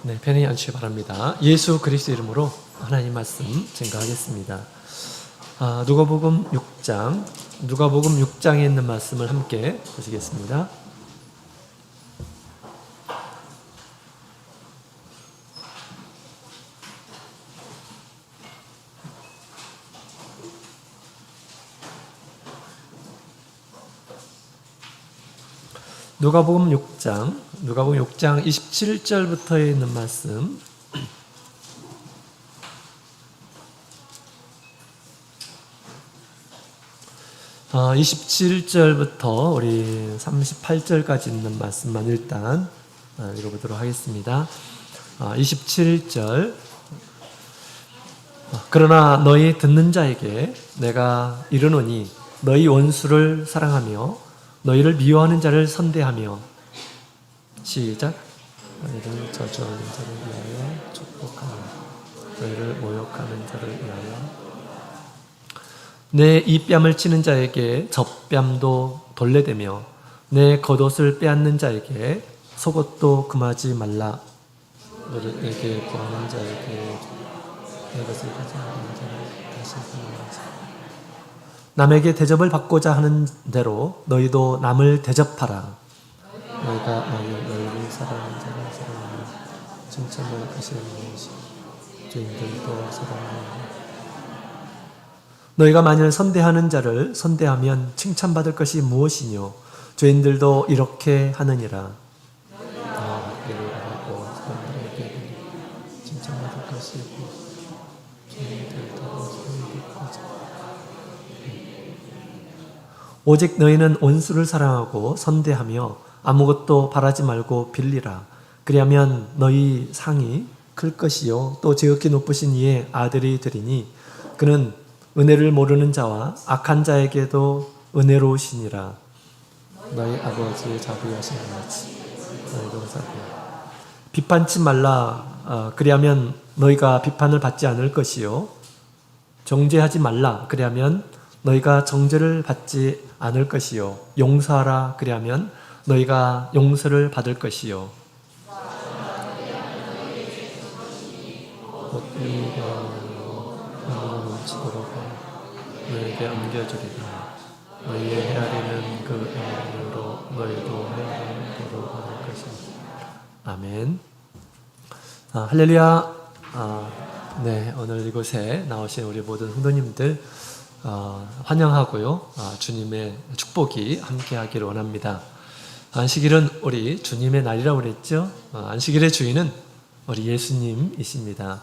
네, 편히 앉으시기 바랍니다. 예수 그리스도 이름으로 하나님 말씀 증거하겠습니다. 누가복음 6장에 있는 말씀을 함께 보시겠습니다. 누가복음 6장 27절부터 있는 말씀. 어, 27절부터 우리 38절까지 있는 말씀만 일단 읽어보도록 하겠습니다. 27절. 그러나 너희 듣는 자에게 내가 이르노니 너희 원수를 사랑하며 너희를 미워하는 자를 선대하며. 시작. 너희를 저주하는 자를 위하여 축복하며 너희를 모욕하는 자를 위하여. 내 이뺨을 치는 자에게 젖뺨도 돌려대며 내 겉옷을 빼앗는 자에게 속옷도 금하지 말라. 너에게 구하는 자에게 내 것을 가져가는 자를 다시 구하자. 남에게 대접을 받고자 하는 대로 너희도 남을 대접하라. 너희가 너희를 사랑하는 자를 사랑하며 칭찬을 하시는 것이 죄인들도 사랑하라. 너희가 만일 선대하는 자를 선대하면 칭찬받을 것이 무엇이뇨? 죄인들도 이렇게 하느니라. 학교를 하고 사람들에게 칭찬받을 것이고 죄인들도 선대하자. 오직 너희는 원수를 사랑하고 선대하며 아무것도 바라지 말고 빌리라. 그리하면 너희 상이 클 것이요 또 지극히 높으신 이의 아들이 되리니 그는 은혜를 모르는 자와 악한 자에게도 은혜로우시니라. 너희 아버지의 자비하신 같이 너희도 자비하라. 비판치 말라. 그리하면 너희가 비판을 받지 않을 것이요 정죄하지 말라. 그리하면 너희가 정죄를 받지 않을 것이요 용서하라. 그리하면 너희가 용서를 받을 것이요 너희에게 안겨주리라. 너희의 헤아리는 그 애으로 너희도 헤아리도록 할 것이다. 아멘. 할렐루야. 네, 오늘 이곳에 나오신 우리 모든 성도님들 환영하고요. 주님의 축복이 함께하기를 원합니다. 안식일은 우리 주님의 날이라고 그랬죠. 안식일의 주인은 우리 예수님이십니다.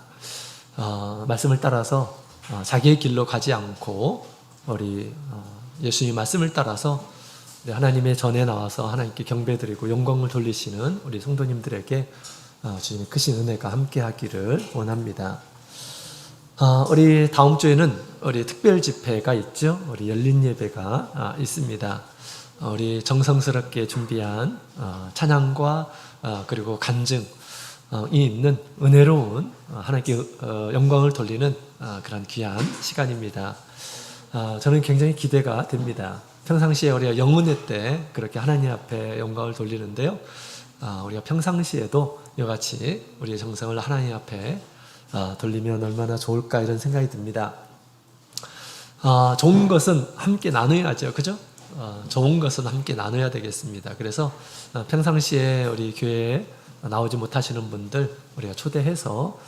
말씀을 따라서 자기의 길로 가지 않고 우리 예수님 말씀을 따라서 하나님의 전에 나와서 하나님께 경배드리고 영광을 돌리시는 우리 성도님들에게 주님의 크신 은혜가 함께하기를 원합니다. 우리 다음 주에는 우리 특별 집회가 있죠. 우리 열린 예배가 있습니다. 우리 정성스럽게 준비한 찬양과 그리고 간증이 있는 은혜로운 하나님께 영광을 돌리는 그런 귀한 시간입니다. 저는 굉장히 기대가 됩니다. 평상시에 우리가 영혼의 때 그렇게 하나님 앞에 영광을 돌리는데요. 우리가 평상시에도 이와 같이 우리의 정성을 하나님 앞에 돌리면 얼마나 좋을까 이런 생각이 듭니다. 좋은 것은 함께 나눠야죠. 그죠? 좋은 것은 함께 나눠야 되겠습니다. 그래서 평상시에 우리 교회에 나오지 못하시는 분들 우리가 초대해서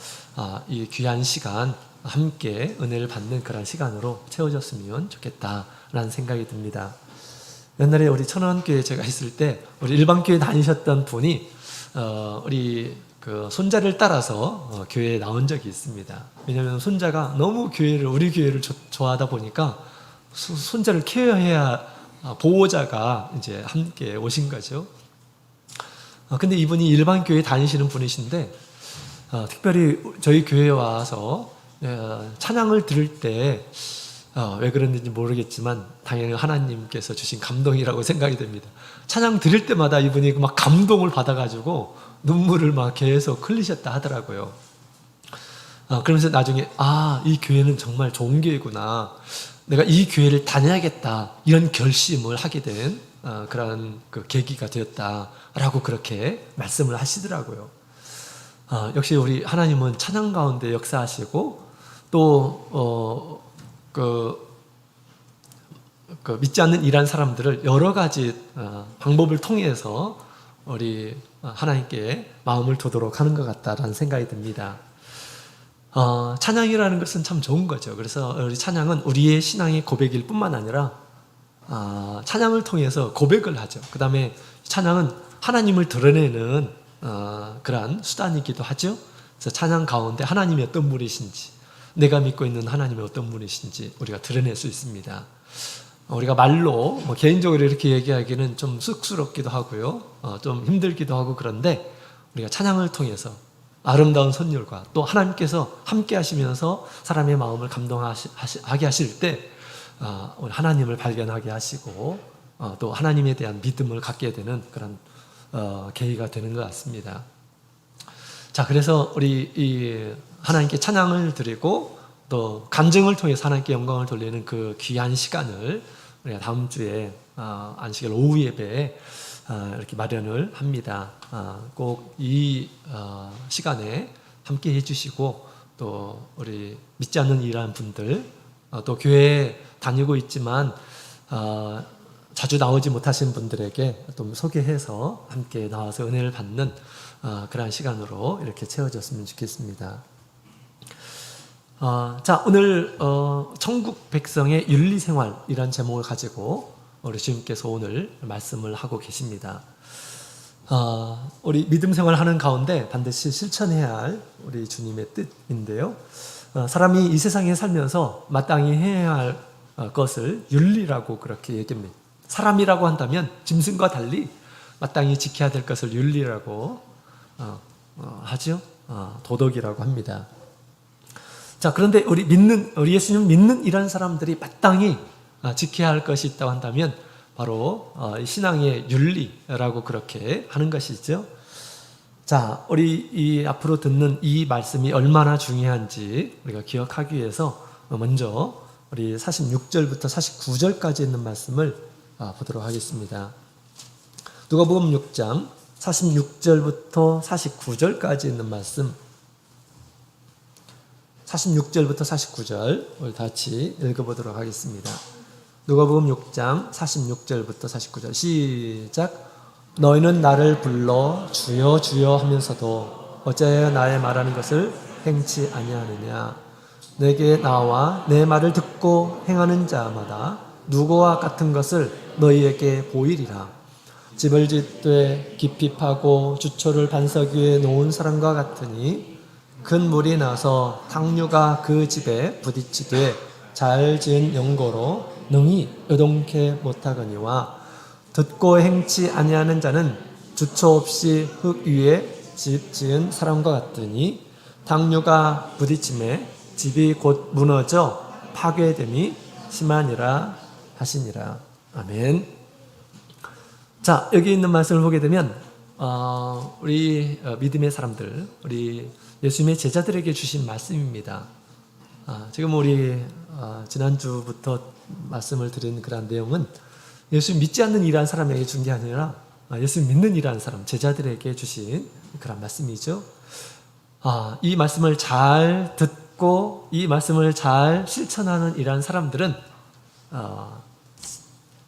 이 귀한 시간 함께 은혜를 받는 그런 시간으로 채워졌으면 좋겠다라는 생각이 듭니다. 옛날에 우리 천원교회 제가 있을 때 우리 일반교회 다니셨던 분이 우리 그 손자를 따라서 교회에 나온 적이 있습니다. 왜냐하면 손자가 너무 우리 교회를 좋아하다 보니까 손자를 케어해야 보호자가 이제 함께 오신 거죠. 근데 이분이 일반 교회 다니시는 분이신데 특별히 저희 교회에 와서 찬양을 들을 때 왜 그랬는지 모르겠지만 당연히 하나님께서 주신 감동이라고 생각이 됩니다. 찬양 들을 때마다 이분이 막 감동을 받아가지고 눈물을 막 계속 흘리셨다 하더라고요. 그러면서 나중에 이 교회는 정말 좋은 교회구나. 내가 이 교회를 다녀야겠다. 이런 결심을 하게 된 그런 그 계기가 되었다라고 그렇게 말씀을 하시더라고요. 역시 우리 하나님은 찬양 가운데 역사하시고 또 믿지 않는 이란 사람들을 여러 가지 방법을 통해서 우리 하나님께 마음을 두도록 하는 것 같다라는 생각이 듭니다. 찬양이라는 것은 참 좋은 거죠. 그래서 우리 찬양은 우리의 신앙의 고백일 뿐만 아니라 찬양을 통해서 고백을 하죠. 그 다음에 찬양은 하나님을 드러내는 그러한 수단이기도 하죠. 그래서 찬양 가운데 하나님이 어떤 분이신지, 내가 믿고 있는 하나님이 어떤 분이신지 우리가 드러낼 수 있습니다. 우리가 말로 개인적으로 이렇게 얘기하기는 좀 쑥스럽기도 하고요, 좀 힘들기도 하고, 그런데 우리가 찬양을 통해서 아름다운 선율과 또 하나님께서 함께 하시면서 사람의 마음을 감동하게 하실 때 하나님을 발견하게 하시고 또 하나님에 대한 믿음을 갖게 되는 그런 계기가 되는 것 같습니다. 자, 그래서 우리 이 하나님께 찬양을 드리고 또 간증을 통해서 하나님께 영광을 돌리는 그 귀한 시간을 우리가 다음 주에 안식일 오후 예배에 이렇게 마련을 합니다. 꼭 이 시간에 함께 해주시고 또 우리 믿지 않는 이러한 분들, 또 교회에 다니고 있지만 자주 나오지 못하신 분들에게 좀 소개해서 함께 나와서 은혜를 받는 그러한 시간으로 이렇게 채워졌으면 좋겠습니다. 자, 오늘 천국 백성의 윤리생활이란 제목을 가지고 우리 주님께서 오늘 말씀을 하고 계십니다. 우리 믿음 생활하는 가운데 반드시 실천해야 할 우리 주님의 뜻인데요. 사람이 이 세상에 살면서 마땅히 해야 할 것을 윤리라고 그렇게 얘기합니다. 사람이라고 한다면 짐승과 달리 마땅히 지켜야 될 것을 윤리라고 하죠. 도덕이라고 합니다. 자, 그런데 우리 예수님 믿는 이런 사람들이 마땅히 지켜야 할 것이 있다고 한다면 바로 신앙의 윤리라고 그렇게 하는 것이죠. 자, 우리 이 앞으로 듣는 이 말씀이 얼마나 중요한지 우리가 기억하기 위해서 먼저 우리 46절부터 49절까지 있는 말씀을 보도록 하겠습니다. 누가복음 6장 46절부터 49절까지 있는 말씀, 46절부터 49절 우리 같이 읽어보도록 하겠습니다. 누가복음 6장 46절부터 49절 시작. 너희는 나를 불러 주여 주여 하면서도 어찌하여 나의 말하는 것을 행치 아니하느냐. 내게 나와 내 말을 듣고 행하는 자마다 누구와 같은 것을 너희에게 보이리라. 집을 짓되 깊이 파고 주초를 반석 위에 놓은 사람과 같으니 큰 물이 나서 탕류가 그 집에 부딪히되 잘 지은 연고로 능히 요동케 못하거니와 듣고 행치 아니하는 자는 주초 없이 흙 위에 집 지은 사람과 같으니 탕류가 부딪힘에 집이 곧 무너져 파괴됨이 심하니라 하시니라. 아멘. 자, 여기 있는 말씀을 보게 되면 우리 믿음의 사람들, 우리 예수님의 제자들에게 주신 말씀입니다. 지금 우리 지난주부터 말씀을 드린 그런 내용은 예수 믿지 않는 이러한 사람에게 준 게 아니라 예수 믿는 이러한 사람, 제자들에게 주신 그런 말씀이죠. 이 말씀을 잘 듣고 이 말씀을 잘 실천하는 이러한 사람들은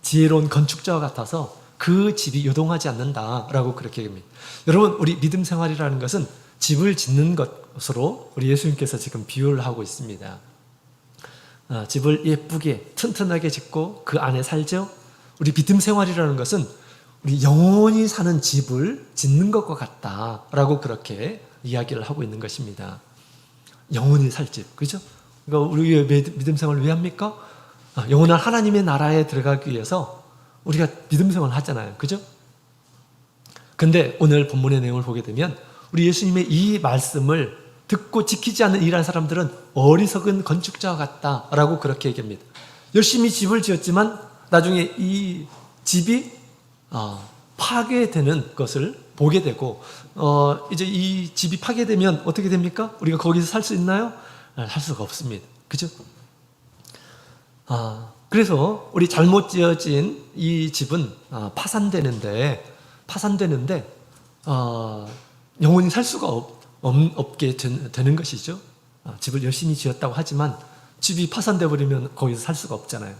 지혜로운 건축자와 같아서 그 집이 요동하지 않는다라고 그렇게 얘기합니다. 여러분, 우리 믿음 생활이라는 것은 집을 짓는 것으로 우리 예수님께서 지금 비유를 하고 있습니다. 집을 예쁘게 튼튼하게 짓고 그 안에 살죠. 우리 믿음 생활이라는 것은 우리 영원히 사는 집을 짓는 것과 같다라고 그렇게 이야기를 하고 있는 것입니다. 영원히 살 집, 그죠? 그러니까 우리 믿음 생활을 왜 합니까? 영원한 하나님의 나라에 들어가기 위해서 우리가 믿음 생활을 하잖아요, 그죠? 근데 오늘 본문의 내용을 보게 되면 우리 예수님의 이 말씀을 듣고 지키지 않는 이러한 사람들은 어리석은 건축자와 같다라고 그렇게 얘기합니다. 열심히 집을 지었지만 나중에 이 집이 파괴되는 것을 보게 되고 이제 이 집이 파괴되면 어떻게 됩니까? 우리가 거기서 살 수 있나요? 살 수가 없습니다. 그죠? 그래서 우리 잘못 지어진 이 집은 파산되는데 영원히 살 수가 없게 되는 것이죠. 집을 열심히 지었다고 하지만 집이 파산돼 버리면 거기서 살 수가 없잖아요.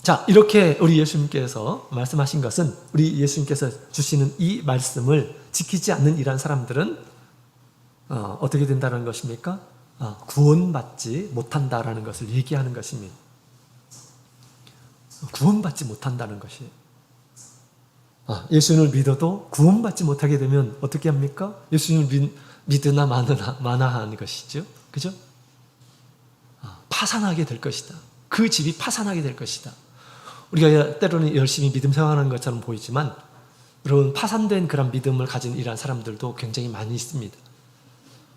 자, 이렇게 우리 예수님께서 말씀하신 것은, 우리 예수님께서 주시는 이 말씀을 지키지 않는 이러한 사람들은 어떻게 된다는 것입니까? 구원받지 못한다라는 것을 얘기하는 것입니다. 구원받지 못한다는 것이에요. 예수님을 믿어도 구원받지 못하게 되면 어떻게 합니까? 예수님을 믿으나 마나 하는 것이죠. 그죠? 파산하게 될 것이다. 그 집이 파산하게 될 것이다. 우리가 때로는 열심히 믿음 생활하는 것처럼 보이지만, 여러분, 파산된 그런 믿음을 가진 이러한 사람들도 굉장히 많이 있습니다.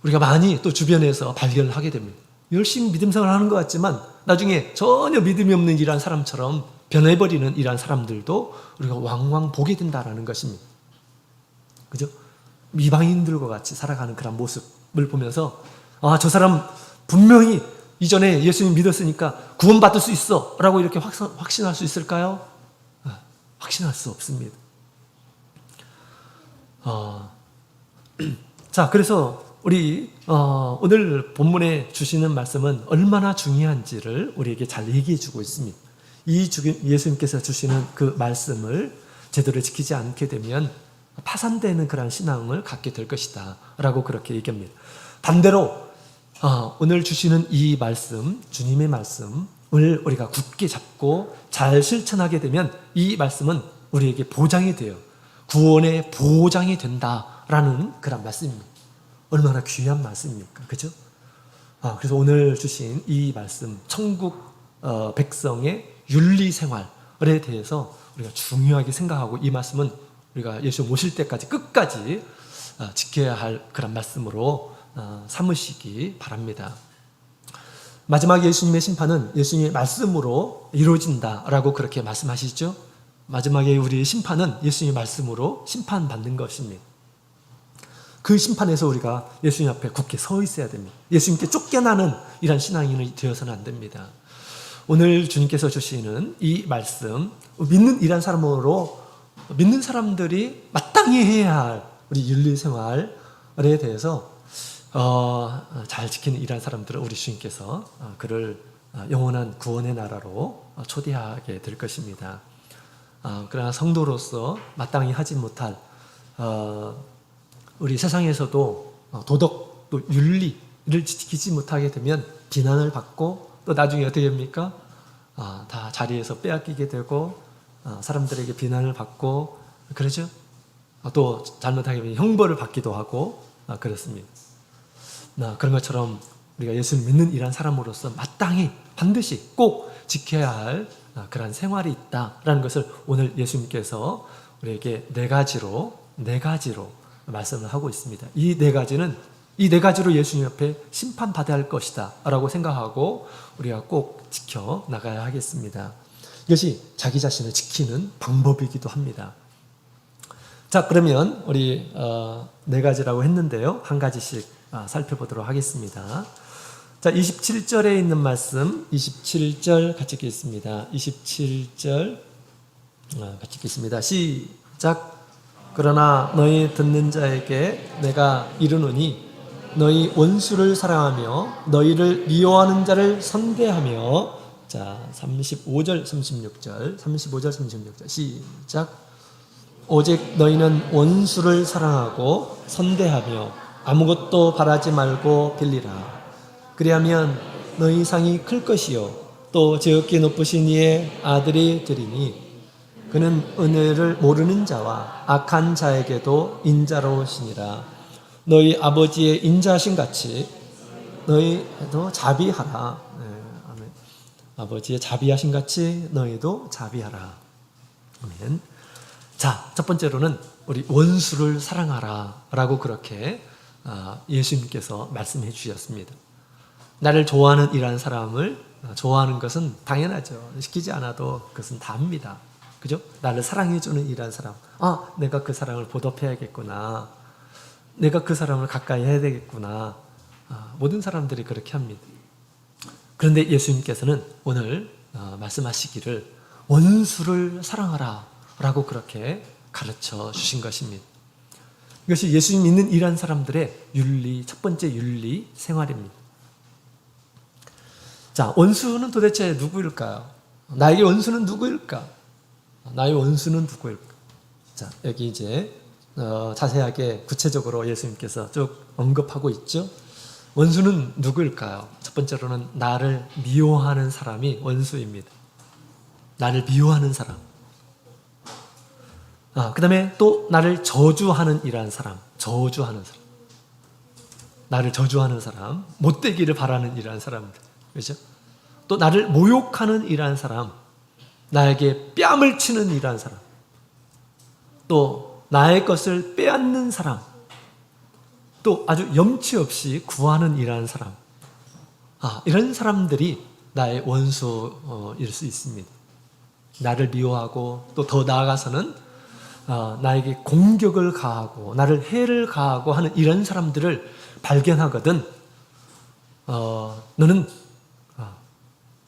우리가 많이 또 주변에서 발견을 하게 됩니다. 열심히 믿음 생활하는 것 같지만 나중에 전혀 믿음이 없는 이러한 사람처럼 변해버리는 이러한 사람들도 우리가 왕왕 보게 된다는 것입니다. 그죠? 이방인들과 같이 살아가는 그런 모습을 보면서, 저 사람 분명히 이전에 예수님 믿었으니까 구원받을 수 있어 라고 이렇게 확신할 수 있을까요? 확신할 수 없습니다. 자, 그래서 우리 오늘 본문에 주시는 말씀은 얼마나 중요한지를 우리에게 잘 얘기해 주고 있습니다. 이 예수님께서 주시는 그 말씀을 제대로 지키지 않게 되면 파산되는 그런 신앙을 갖게 될 것이다 라고 그렇게 얘기합니다. 반대로 오늘 주시는 이 말씀, 주님의 말씀을 우리가 굳게 잡고 잘 실천하게 되면 이 말씀은 우리에게 보장이 돼요. 구원의 보장이 된다라는 그런 말씀입니다. 얼마나 귀한 말씀입니까? 그죠? 그래서 오늘 주신 이 말씀, 천국 백성의 윤리 생활에 대해서 우리가 중요하게 생각하고, 이 말씀은 우리가 예수 모실 때까지 끝까지 지켜야 할 그런 말씀으로 삼으시기 바랍니다. 마지막 예수님의 심판은 예수님의 말씀으로 이루어진다라고 그렇게 말씀하시죠. 마지막에 우리의 심판은 예수님의 말씀으로 심판받는 것입니다. 그 심판에서 우리가 예수님 앞에 굳게 서 있어야 됩니다. 예수님께 쫓겨나는 이런 신앙인이 되어서는 안 됩니다. 오늘 주님께서 주시는 이 말씀, 믿는 이런 사람으로, 믿는 사람들이 마땅히 해야 할 우리 윤리생활에 대해서 잘 지키는 이런 사람들을 우리 주님께서 그를 영원한 구원의 나라로 초대하게 될 것입니다. 그러나 성도로서 마땅히 하지 못할, 우리 세상에서도 도덕 또 윤리를 지키지 못하게 되면 비난을 받고, 또 나중에 어떻게 됩니까? 다 자리에서 빼앗기게 되고 사람들에게 비난을 받고 그러죠. 또 잘못하게 되면 형벌을 받기도 하고 그렇습니다. 그런 것처럼 우리가 예수를 믿는 이런 사람으로서 마땅히 반드시 꼭 지켜야 할 그런 생활이 있다라는 것을 오늘 예수님께서 우리에게 네 가지로 말씀을 하고 있습니다. 이 네 가지로 예수님 앞에 심판받아야 할 것이다 라고 생각하고 우리가 꼭 지켜 나가야 하겠습니다. 이것이 자기 자신을 지키는 방법이기도 합니다. 자, 그러면 우리 네 가지라고 했는데요, 한 가지씩 살펴보도록 하겠습니다. 자, 27절에 있는 말씀, 27절 같이 읽겠습니다. 27절 같이 읽겠습니다. 시작. 그러나 너희 듣는 자에게 내가 이르노니 너희 원수를 사랑하며 너희를 미워하는 자를 선대하며. 자, 35절 36절 시작. 오직 너희는 원수를 사랑하고 선대하며 아무것도 바라지 말고 빌리라. 그리하면 너희 상이 클 것이요 또 지극히 높으신 이의 아들이 되리니 그는 은혜를 모르는 자와 악한 자에게도 인자로우시니라. 너희 아버지의 인자하신 같이 너희도 자비하라. 네, 아멘. 아버지의 자비하신 같이 너희도 자비하라. 아멘. 자, 첫 번째로는 우리 원수를 사랑하라 라고 그렇게 예수님께서 말씀해 주셨습니다. 나를 좋아하는 이라는 사람을 좋아하는 것은 당연하죠. 시키지 않아도 그것은 다 합니다. 그죠? 나를 사랑해주는 이라는 사람, 내가 그 사람을 보답해야겠구나, 내가 그 사람을 가까이 해야 되겠구나, 모든 사람들이 그렇게 합니다. 그런데 예수님께서는 오늘 말씀하시기를 원수를 사랑하라 라고 그렇게 가르쳐 주신 것입니다. 이것이 예수님 믿는 일한 사람들의 윤리, 첫 번째 윤리 생활입니다. 자, 원수는 도대체 누구일까요? 나에게 원수는 누구일까? 나의 원수는 누구일까? 자, 여기 이제 자세하게 구체적으로 예수님께서 쭉 언급하고 있죠. 원수는 누구일까요? 첫 번째로는 나를 미워하는 사람이 원수입니다. 나를 미워하는 사람. 그 다음에 또 나를 저주하는 이라는 사람. 저주하는 사람. 나를 저주하는 사람. 못되기를 바라는 이라는 사람들. 그렇죠? 또 나를 모욕하는 이라는 사람. 나에게 뺨을 치는 이라는 사람. 또 나의 것을 빼앗는 사람. 또 아주 염치 없이 구하는 이라는 사람. 이런 사람들이 나의 원수일 수 있습니다. 나를 미워하고 또 더 나아가서는 나에게 공격을 가하고 나를 해를 가하고 하는 이런 사람들을 발견하거든 너는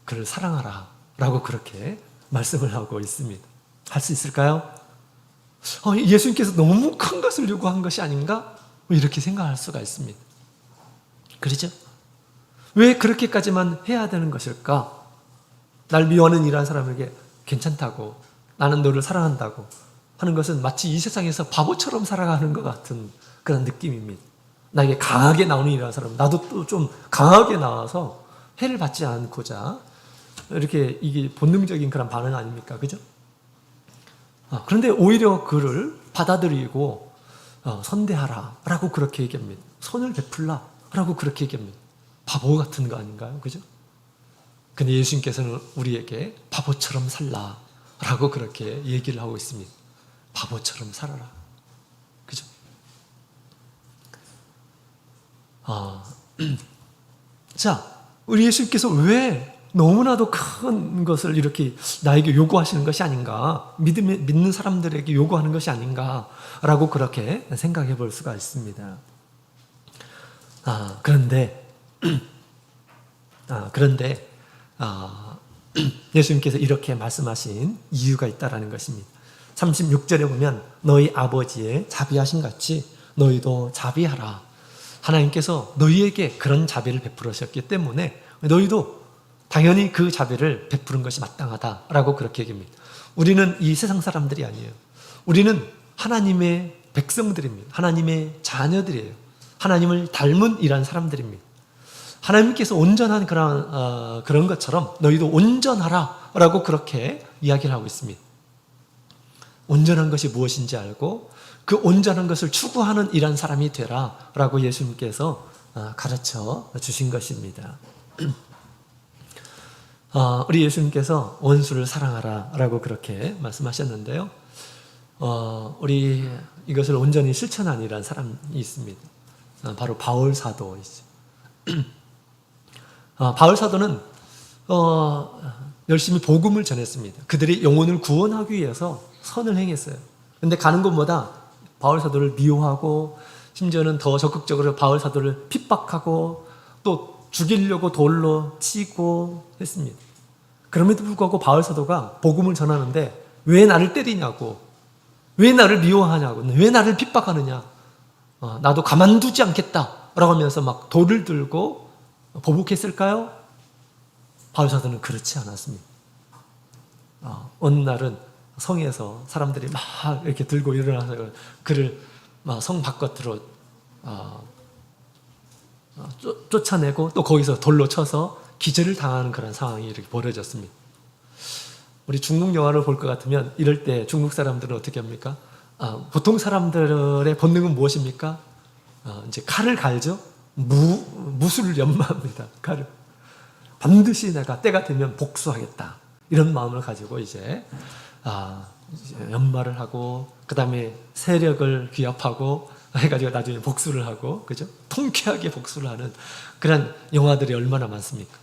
그를 사랑하라 라고 그렇게 말씀을 하고 있습니다. 할 수 있을까요? 예수님께서 너무 큰 것을 요구한 것이 아닌가? 이렇게 생각할 수가 있습니다. 그렇죠? 왜 그렇게까지만 해야 되는 것일까? 날 미워하는 이라는 사람에게 괜찮다고, 나는 너를 사랑한다고 하는 것은 마치 이 세상에서 바보처럼 살아가는 것 같은 그런 느낌입니다. 나에게 강하게 나오는 이라는 사람, 나도 또 좀 강하게 나와서 해를 받지 않고자 이렇게 이게 본능적인 그런 반응 아닙니까? 그죠? 그런데 오히려 그를 받아들이고 선대하라 라고 그렇게 얘기합니다. 선을 베풀라 라고 그렇게 얘기합니다. 바보 같은 거 아닌가요? 그죠? 근데 예수님께서는 우리에게 바보처럼 살라 라고 그렇게 얘기를 하고 있습니다. 바보처럼 살아라. 그죠? 자, 우리 예수님께서 왜 너무나도 큰 것을 이렇게 나에게 요구하시는 것이 아닌가, 믿는 사람들에게 요구하는 것이 아닌가라고 그렇게 생각해 볼 수가 있습니다. 그런데 예수님께서 이렇게 말씀하신 이유가 있다라는 것입니다. 36절에 보면 너희 아버지의 자비하신 같이 너희도 자비하라. 하나님께서 너희에게 그런 자비를 베풀으셨기 때문에 너희도 당연히 그 자비를 베푸는 것이 마땅하다라고 그렇게 얘기합니다. 우리는 이 세상 사람들이 아니에요. 우리는 하나님의 백성들입니다. 하나님의 자녀들이에요. 하나님을 닮은 이란 사람들입니다. 하나님께서 온전한 그런 것처럼 너희도 온전하라라고 그렇게 이야기를 하고 있습니다. 온전한 것이 무엇인지 알고 그 온전한 것을 추구하는 이란 사람이 되라라고 예수님께서 가르쳐 주신 것입니다. 우리 예수님께서 원수를 사랑하라라고 그렇게 말씀하셨는데요. 우리 이것을 온전히 실천한 이란 사람이 있습니다. 바로 바울 사도이죠. 바울 사도는 열심히 복음을 전했습니다. 그들이 영혼을 구원하기 위해서 선을 행했어요. 그런데 가는 곳마다 바울 사도를 미워하고 심지어는 더 적극적으로 바울 사도를 핍박하고 또 죽이려고 돌로 치고 했습니다. 그럼에도 불구하고 바울 사도가 복음을 전하는데 왜 나를 때리냐고, 왜 나를 미워하냐고, 왜 나를 핍박하느냐, 나도 가만두지 않겠다라고 하면서 막 돌을 들고 보복했을까요? 바울 사도는 그렇지 않았습니다. 어느 날은 성에서 사람들이 막 이렇게 들고 일어나서 그를 성 바깥으로 쫓아내고 또 거기서 돌로 쳐서 기절을 당하는 그런 상황이 이렇게 벌어졌습니다. 우리 중국 영화를 볼 것 같으면 이럴 때 중국 사람들은 어떻게 합니까? 보통 사람들의 본능은 무엇입니까? 이제 칼을 갈죠? 무술을 연마합니다. 칼을. 반드시 내가 때가 되면 복수하겠다. 이런 마음을 가지고 이제 연마를 하고, 그 다음에 세력을 귀합하고, 해가지고 나중에 복수를 하고, 그죠? 통쾌하게 복수를 하는 그런 영화들이 얼마나 많습니까?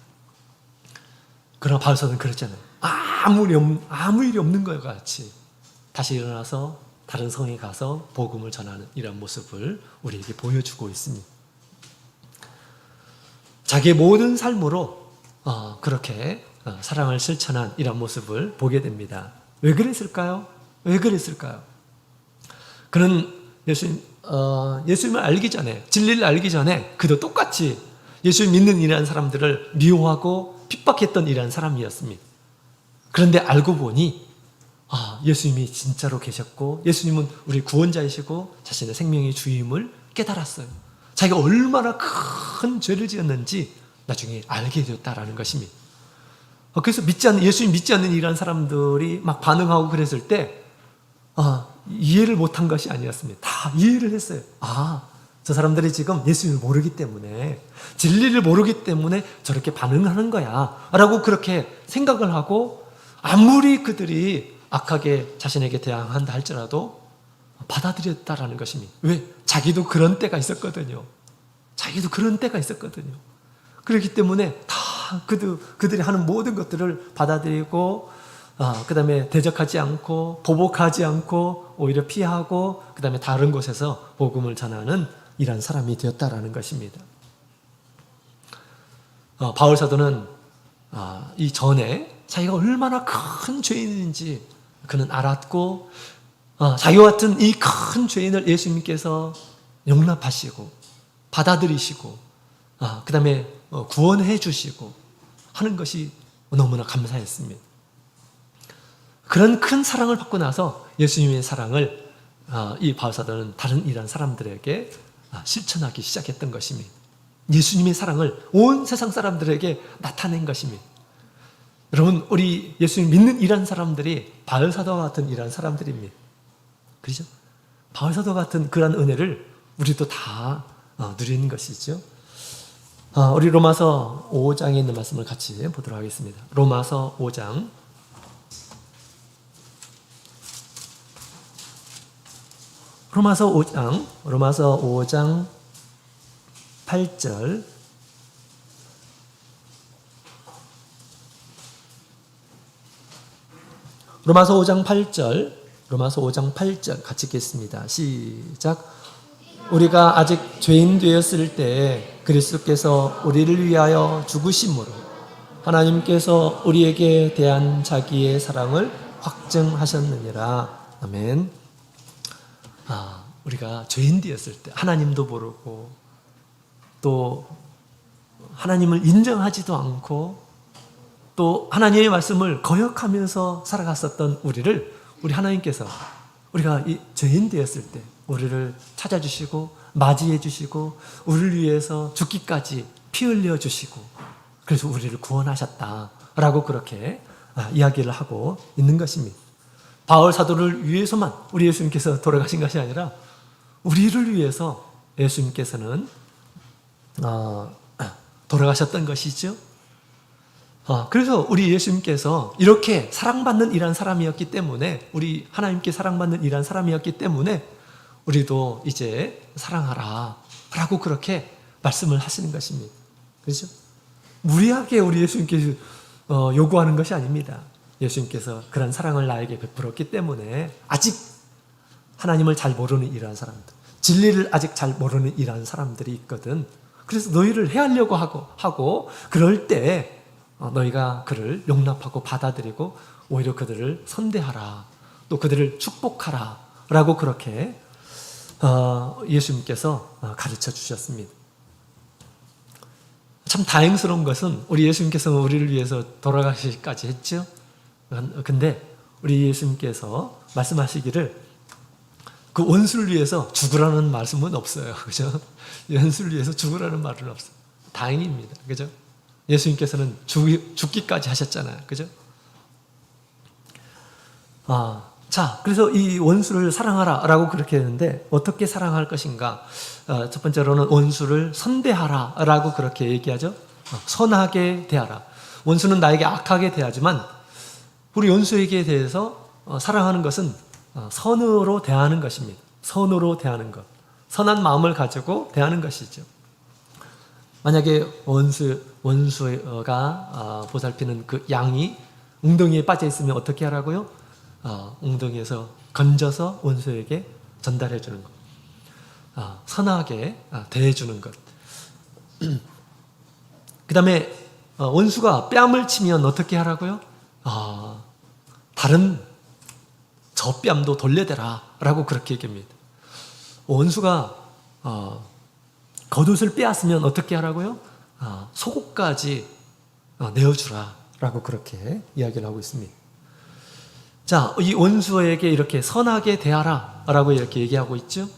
그러나 바울 사도는 그랬잖아요. 아무 일이 없는 것과 같이 다시 일어나서 다른 성에 가서 복음을 전하는 이런 모습을 우리에게 보여주고 있습니다. 자기의 모든 삶으로 그렇게 사랑을 실천한 이런 모습을 보게 됩니다. 왜 그랬을까요? 왜 그랬을까요? 그는 예수님 예수님을 알기 전에, 진리를 알기 전에 그도 똑같이 예수를 믿는 이라는 사람들을 미워하고 핍박했던 이라는 사람이었습니다. 그런데 알고 보니 예수님이 진짜로 계셨고 예수님은 우리 구원자이시고 자신의 생명의 주임을 깨달았어요. 자기가 얼마나 큰 죄를 지었는지 나중에 알게 되었다라는 것입니다. 그래서 예수님 믿지 않는 이라는 사람들이 막 반응하고 그랬을 때 이해를 못한 것이 아니었습니다. 다 이해를 했어요. 저 사람들이 지금 예수님을 모르기 때문에, 진리를 모르기 때문에 저렇게 반응하는 거야 라고 그렇게 생각을 하고, 아무리 그들이 악하게 자신에게 대항한다 할지라도 받아들였다라는 것입니다. 왜? 자기도 그런 때가 있었거든요. 그렇기 때문에 다 그들이 하는 모든 것들을 받아들이고, 그 다음에 대적하지 않고 보복하지 않고 오히려 피하고, 그 다음에 다른 곳에서 복음을 전하는 이런 사람이 되었다라는 것입니다. 바울 사도는 이 전에 자기가 얼마나 큰 죄인인지 그는 알았고, 자기와 같은 이 큰 죄인을 예수님께서 용납하시고 받아들이시고 그 다음에 구원해 주시고 하는 것이 너무나 감사했습니다. 그런 큰 사랑을 받고 나서 예수님의 사랑을 이 바울 사도는 다른 이런 사람들에게 실천하기 시작했던 것입니다. 예수님의 사랑을 온 세상 사람들에게 나타낸 것입니다. 여러분, 우리 예수님 믿는 이런 사람들이 바울 사도와 같은 이런 사람들입니다. 그렇죠? 바울 사도 같은 그런 은혜를 우리도 다 누리는 것이죠. 우리 로마서 5장에 있는 말씀을 같이 보도록 하겠습니다. 로마서 5장. 로마서 5장 8절. 로마서 5장 8절 같이 읽겠습니다. 시작. 우리가 아직 죄인 되었을 때 그리스도께서 우리를 위하여 죽으심으로 하나님께서 우리에게 대한 자기의 사랑을 확증하셨느니라. 아멘. 우리가 죄인 되었을 때 하나님도 모르고 또 하나님을 인정하지도 않고 또 하나님의 말씀을 거역하면서 살아갔었던 우리 하나님께서 우리가 이 죄인 되었을 때 우리를 찾아주시고 맞이해 주시고 우리를 위해서 죽기까지 피 흘려 주시고 그래서 우리를 구원하셨다라고 그렇게 이야기를 하고 있는 것입니다. 바울 사도를 위해서만 우리 예수님께서 돌아가신 것이 아니라 우리를 위해서 예수님께서는 돌아가셨던 것이죠. 그래서 우리 예수님께서 이렇게 사랑받는 이란 사람이었기 때문에, 우리 하나님께 사랑받는 이란 사람이었기 때문에 우리도 이제 사랑하라 라고 그렇게 말씀을 하시는 것입니다. 그렇죠? 무리하게 우리 예수님께서 요구하는 것이 아닙니다. 예수님께서 그런 사랑을 나에게 베풀었기 때문에 아직 하나님을 잘 모르는 이러한 사람들, 진리를 아직 잘 모르는 이러한 사람들이 있거든. 그래서 너희를 해하려고 하고 그럴 때 너희가 그를 용납하고 받아들이고 오히려 그들을 선대하라, 또 그들을 축복하라 라고 그렇게 예수님께서 가르쳐 주셨습니다. 참 다행스러운 것은 우리 예수님께서는 우리를 위해서 돌아가시기까지 했죠. 근데 우리 예수님께서 말씀하시기를 그 원수를 위해서 죽으라는 말씀은 없어요. 그죠? 원수를 위해서 죽으라는 말은 없어요. 다행입니다. 그죠? 예수님께서는 죽기까지 하셨잖아요. 그죠? 자, 그래서 이 원수를 사랑하라 라고 그렇게 했는데 어떻게 사랑할 것인가? 첫 번째로는 원수를 선대하라 라고 그렇게 얘기하죠. 선하게 대하라. 원수는 나에게 악하게 대하지만 우리 원수에게 대해서 사랑하는 것은 선으로 대하는 것입니다. 선으로 대하는 것. 선한 마음을 가지고 대하는 것이죠. 만약에 원수가 보살피는 그 양이 웅덩이에 빠져 있으면 어떻게 하라고요? 웅덩이에서 건져서 원수에게 전달해 주는 것. 선하게 대해주는 것. 그 다음에 원수가 뺨을 치면 어떻게 하라고요? 다른 저 뺨도 돌려대라 라고 그렇게 얘기합니다. 원수가 겉옷을 빼앗으면 어떻게 하라고요? 속옷까지 내어주라 라고 그렇게 이야기를 하고 있습니다. 자, 이 원수에게 이렇게 선하게 대하라 라고 이렇게 얘기하고 있죠.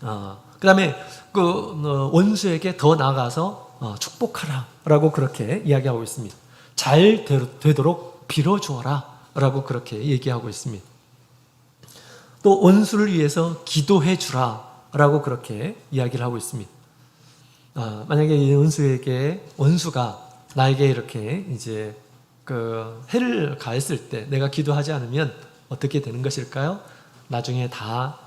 그 다음에 그 원수에게 더 나아가서 축복하라 라고 그렇게 이야기하고 있습니다. 잘 되도록 빌어주어라 라고 그렇게 얘기하고 있습니다. 또 원수를 위해서 기도해 주라 라고 그렇게 이야기를 하고 있습니다. 만약에 이 원수가 나에게 이렇게 이제 그 해를 가했을 때 내가 기도하지 않으면 어떻게 되는 것일까요? 나중에 다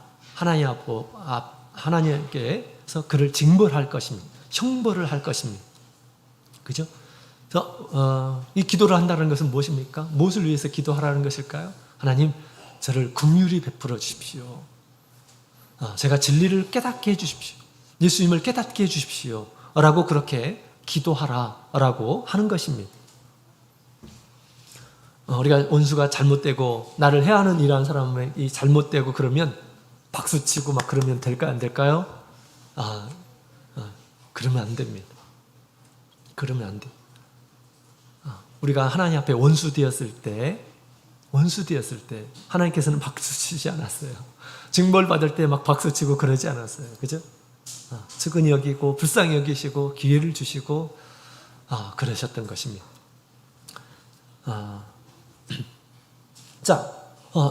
하나님께서 그를 징벌할 것입니다. 형벌을 할 것입니다. 그죠? 그래서 이 기도를 한다는 것은 무엇입니까? 무엇을 위해서 기도하라는 것일까요? 하나님, 저를 긍휼히 베풀어 주십시오. 제가 진리를 깨닫게 해주십시오. 예수님을 깨닫게 해주십시오. 라고 그렇게 기도하라라고 하는 것입니다. 우리가 원수가 잘못되고 나를 해하는 이러한 사람이 잘못되고 그러면 박수치고 막 그러면 될까요? 안 될까요? 그러면 안 됩니다. 그러면 안 돼요. 우리가 하나님 앞에 원수 되었을 때 하나님께서는 박수치지 않았어요. 징벌 받을 때 막 박수치고 그러지 않았어요. 그죠? 측은히 여기고 불쌍히 여기시고 기회를 주시고 그러셨던 것입니다. 자,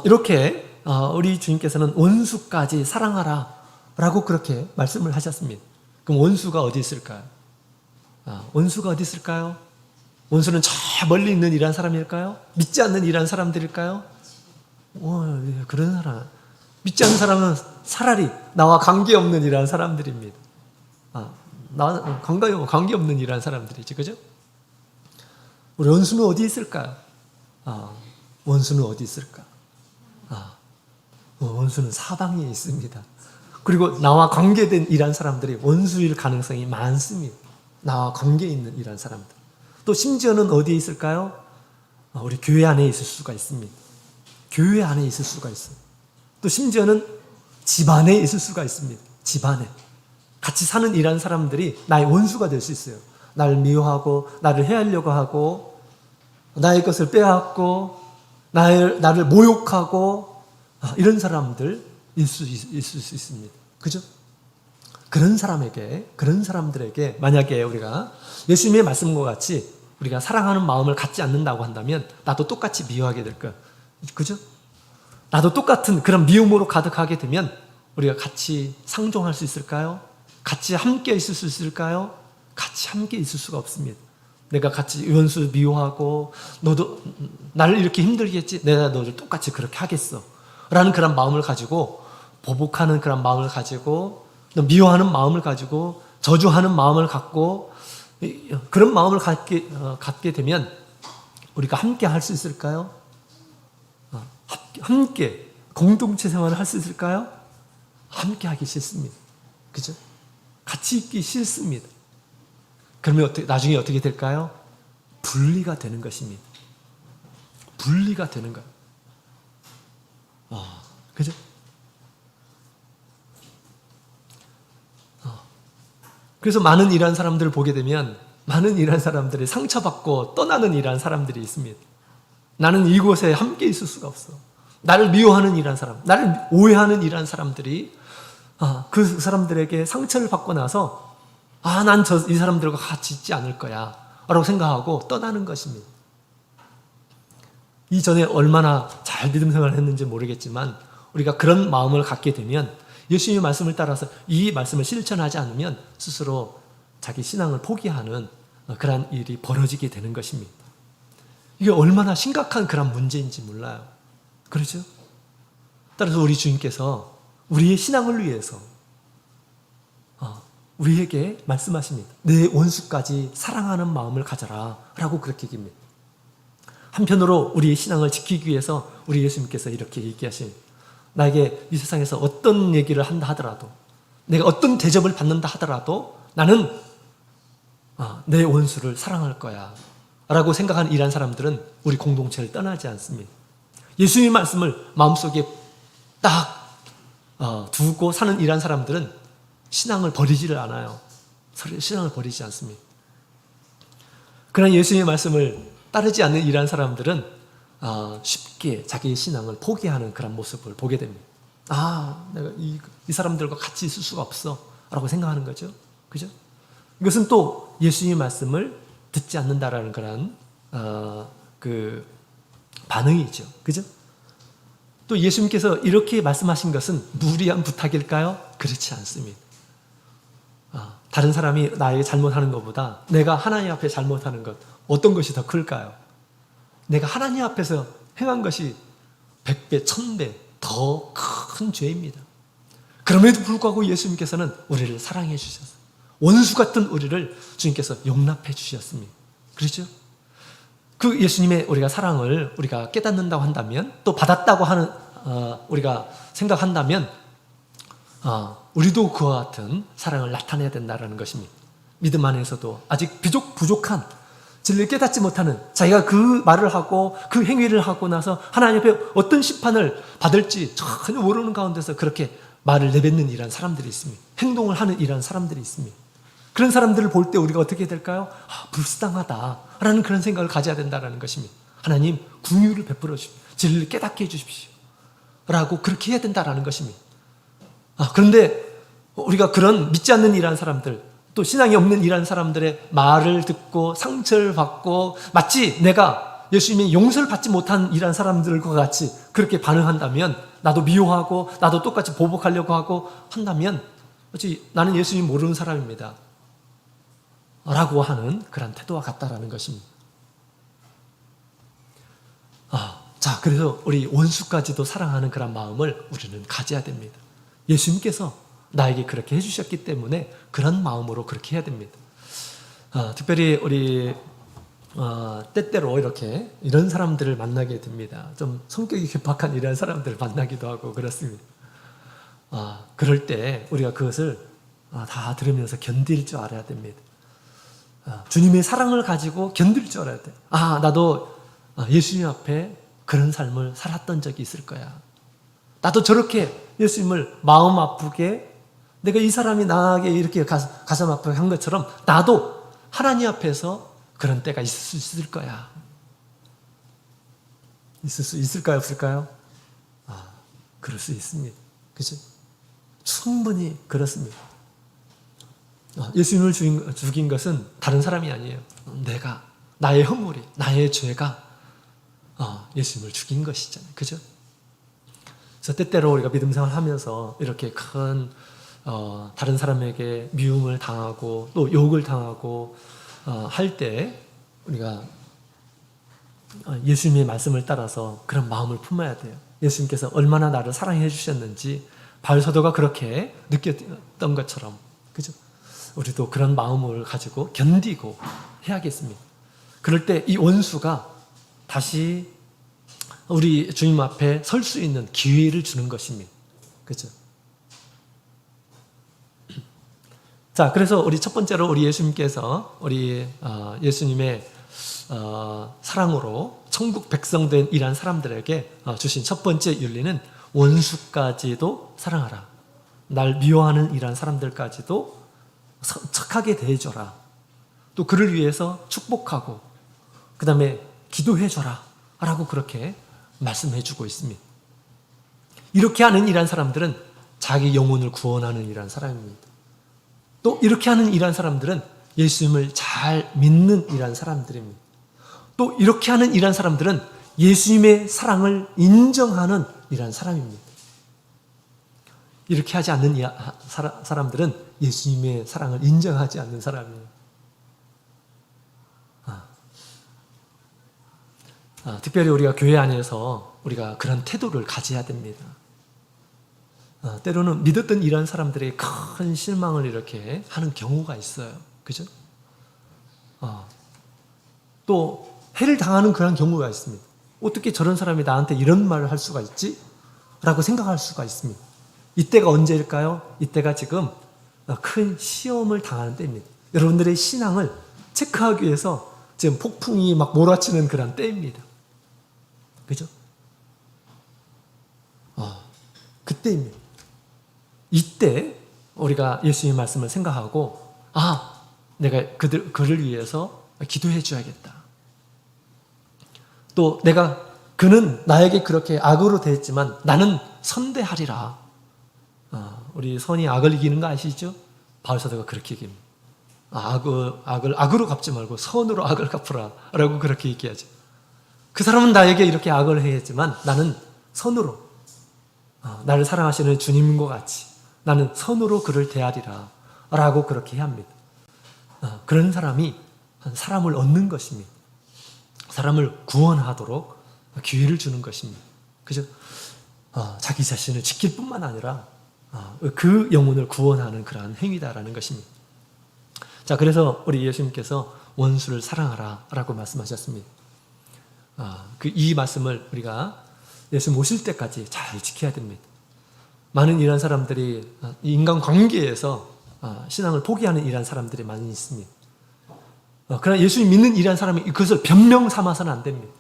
이렇게 우리 주님께서는 원수까지 사랑하라 라고 그렇게 말씀을 하셨습니다. 그럼 원수가 어디 있을까요? 원수가 어디 있을까요? 원수는 저 멀리 있는 이란 사람일까요? 믿지 않는 이란 사람들일까요? 그런 사람. 믿지 않는 사람은 차라리 나와 관계없는 이란 사람들입니다. 나와 관계없는 이란 사람들이지, 그죠? 우리 원수는 어디 있을까요? 원수는 어디 있을까? 원수는 사방에 있습니다. 그리고 나와 관계된 이란 사람들이 원수일 가능성이 많습니다. 나와 관계 있는 이란 사람들. 또 심지어는 어디에 있을까요? 우리 교회 안에 있을 수가 있습니다. 교회 안에 있을 수가 있어요. 또 심지어는 집안에 있을 수가 있습니다. 집안에. 같이 사는 이란 사람들이 나의 원수가 될 수 있어요. 나를 미워하고 나를 해하려고 하고 나의 것을 빼앗고 나를 모욕하고 이런 사람들 있을 수 있습니다. 그죠? 그런 사람들에게 만약에 우리가 예수님의 말씀과 같이 우리가 사랑하는 마음을 갖지 않는다고 한다면 나도 똑같이 미워하게 될 거야. 그죠? 나도 똑같은 그런 미움으로 가득하게 되면 우리가 같이 상종할 수 있을까요? 같이 함께 있을 수 있을까요? 같이 함께 있을 수가 없습니다. 내가 같이 원수 미워하고 너도 나를 이렇게 힘들게 했지? 내가 너를 똑같이 그렇게 하겠어. 라는 그런 마음을 가지고 보복하는 그런 마음을 가지고 미워하는 마음을 가지고 저주하는 마음을 갖고 그런 마음을 갖게 되면 우리가 함께 할 수 있을까요? 함께 공동체 생활을 할 수 있을까요? 함께 하기 싫습니다. 그죠? 같이 있기 싫습니다. 그러면 나중에 어떻게 될까요? 분리가 되는 것입니다. 분리가 되는 거예요. 그죠? 그래서 많은 이러한 사람들을 보게 되면 많은 이러한 사람들이 상처받고 떠나는 이러한 사람들이 있습니다. 나는 이곳에 함께 있을 수가 없어. 나를 미워하는 이러한 사람, 나를 오해하는 이러한 사람들이 그 사람들에게 상처를 받고 나서 난 이 사람들과 같이 있지 않을 거야 라고 생각하고 떠나는 것입니다. 이전에 얼마나 잘 믿음 생활을 했는지 모르겠지만 우리가 그런 마음을 갖게 되면 예수님의 말씀을 따라서 이 말씀을 실천하지 않으면 스스로 자기 신앙을 포기하는 그런 일이 벌어지게 되는 것입니다. 이게 얼마나 심각한 그런 문제인지 몰라요. 그렇죠? 따라서 우리 주님께서 우리의 신앙을 위해서 우리에게 말씀하십니다. 내 원수까지 사랑하는 마음을 가져라 라고 그렇게 얘기합니다. 한편으로 우리의 신앙을 지키기 위해서 우리 예수님께서 이렇게 얘기하십니다. 나에게 이 세상에서 어떤 얘기를 한다 하더라도 내가 어떤 대접을 받는다 하더라도 나는 내 원수를 사랑할 거야 라고 생각하는 이런 사람들은 우리 공동체를 떠나지 않습니다. 예수님의 말씀을 마음속에 딱 두고 사는 이란 사람들은 신앙을 버리지를 않아요. 신앙을 버리지 않습니다. 그러나 예수님의 말씀을 따르지 않는 이란 사람들은 쉽게 자기의 신앙을 포기하는 그런 모습을 보게 됩니다. 내가 이 사람들과 같이 있을 수가 없어 라고 생각하는 거죠. 그죠? 이것은 또 예수님의 말씀을 듣지 않는다라는 그런 그 반응이죠. 그죠? 또 예수님께서 이렇게 말씀하신 것은 무리한 부탁일까요? 그렇지 않습니다. 다른 사람이 나에게 잘못하는 것보다 내가 하나님 앞에 잘못하는 것, 어떤 것이 더 클까요? 내가 하나님 앞에서 행한 것이 100배, 1000배 더 큰 죄입니다. 그럼에도 불구하고 예수님께서는 우리를 사랑해 주셨어요. 원수 같은 우리를 주님께서 용납해 주셨습니다. 그렇죠? 그 예수님의 우리가 사랑을 우리가 깨닫는다고 한다면, 또 받았다고 하는 우리가 생각한다면 우리도 그와 같은 사랑을 나타내야 된다는 것입니다. 믿음 안에서도 아직 부족한, 진리를 깨닫지 못하는, 자기가 그 말을 하고 그 행위를 하고 나서 하나님 앞에 어떤 심판을 받을지 전혀 모르는 가운데서 그렇게 말을 내뱉는 이런 사람들이 있습니다. 행동을 하는 이런 사람들이 있습니다. 그런 사람들을 볼 때 우리가 어떻게 될까요? 불쌍하다라는 그런 생각을 가져야 된다는 것입니다. 하나님 긍휼을 베풀어 주십시오. 진리를 깨닫게 해주십시오 라고 그렇게 해야 된다는 것입니다. 그런데 우리가 그런 믿지 않는 이런 사람들, 또 신앙이 없는 이런 사람들의 말을 듣고 상처를 받고 마치 내가 예수님의 용서를 받지 못한 이런 사람들과 같이 그렇게 반응한다면, 나도 미워하고 나도 똑같이 보복하려고 하고 한다면 나는 예수님 모르는 사람입니다 라고 하는 그런 태도와 같다라는 것입니다. 자, 그래서 우리 원수까지도 사랑하는 그런 마음을 우리는 가져야 됩니다. 예수님께서 나에게 그렇게 해주셨기 때문에 그런 마음으로 그렇게 해야 됩니다. 특별히 우리 때때로 이렇게 이런 사람들을 만나게 됩니다. 좀 성격이 괴팍한 이런 사람들을 만나기도 하고 그렇습니다. 그럴 때 우리가 그것을 다 들으면서 견딜 줄 알아야 됩니다. 주님의 사랑을 가지고 견딜 줄 알아야 돼요. 나도 예수님 앞에 그런 삶을 살았던 적이 있을 거야. 나도 저렇게 예수님을 마음 아프게, 내가 이 사람이 나에게 이렇게 가슴 아프게 한 것처럼 나도 하나님 앞에서 그런 때가 있을 수 있을 거야. 있을 수 있을까요? 없을까요? 그럴 수 있습니다. 그죠? 충분히 그렇습니다. 예수님을 죽인 것은 다른 사람이 아니에요. 나의 허물이, 나의 죄가 예수님을 죽인 것이잖아요. 그죠? 그래서 때때로 우리가 믿음 생활을 하면서 이렇게 큰 다른 사람에게 미움을 당하고 또 욕을 당하고 할 때 우리가 예수님의 말씀을 따라서 그런 마음을 품어야 돼요. 예수님께서 얼마나 나를 사랑해 주셨는지 바울 사도가 그렇게 느꼈던 것처럼, 그죠? 우리도 그런 마음을 가지고 견디고 해야겠습니다. 그럴 때 이 원수가 다시 우리 주님 앞에 설 수 있는 기회를 주는 것입니다. 그죠? 자, 그래서 우리 첫 번째로 우리 예수님께서 우리 예수님의 사랑으로 천국 백성된 이란 사람들에게 주신 첫 번째 윤리는 원수까지도 사랑하라. 날 미워하는 이란 사람들까지도 착하게 대해줘라. 또 그를 위해서 축복하고 그 다음에 기도해줘라 라고 그렇게 말씀해주고 있습니다. 이렇게 하는 이란 사람들은 자기 영혼을 구원하는 이란 사람입니다. 또 이렇게 하는 이란 사람들은 예수님을 잘 믿는 이란 사람들입니다. 또 이렇게 하는 이란 사람들은 예수님의 사랑을 인정하는 이란 사람입니다. 이렇게 하지 않는 사람들은 예수님의 사랑을 인정하지 않는 사람이에요. 특별히 우리가 교회 안에서 우리가 그런 태도를 가져야 됩니다. 때로는 믿었던 이런 사람들의 큰 실망을 이렇게 하는 경우가 있어요. 그죠? 또 해를 당하는 그런 경우가 있습니다. 어떻게 저런 사람이 나한테 이런 말을 할 수가 있지? 라고 생각할 수가 있습니다. 이때가 언제일까요? 이때가 지금 큰 시험을 당하는 때입니다. 여러분들의 신앙을 체크하기 위해서 지금 폭풍이 막 몰아치는 그런 때입니다. 그죠? 그때입니다. 이때 우리가 예수님의 말씀을 생각하고 내가 그를 위해서 기도해 줘야겠다. 또 그는 나에게 그렇게 악으로 대했지만 나는 선대하리라. 우리 선이 악을 이기는 거 아시죠? 바울사도가 그렇게 얘기합니다. 악을 악으로 갚지 말고 선으로 악을 갚으라 라고 그렇게 얘기하죠. 그 사람은 나에게 이렇게 악을 행했지만 나는 선으로, 나를 사랑하시는 주님과 같이 나는 선으로 그를 대하리라 라고 그렇게 해야 합니다. 그런 사람이 사람을 얻는 것입니다. 사람을 구원하도록 기회를 주는 것입니다. 그죠? 자기 자신을 지킬 뿐만 아니라 그 영혼을 구원하는 그러한 행위다라는 것입니다. 자, 그래서 우리 예수님께서 원수를 사랑하라 라고 말씀하셨습니다. 이 말씀을 우리가 예수님 오실 때까지 잘 지켜야 됩니다. 많은 이런 사람들이 인간관계에서 신앙을 포기하는 이런 사람들이 많이 있습니다. 그러나 예수님 믿는 이런 사람이 그것을 변명 삼아서는 안 됩니다.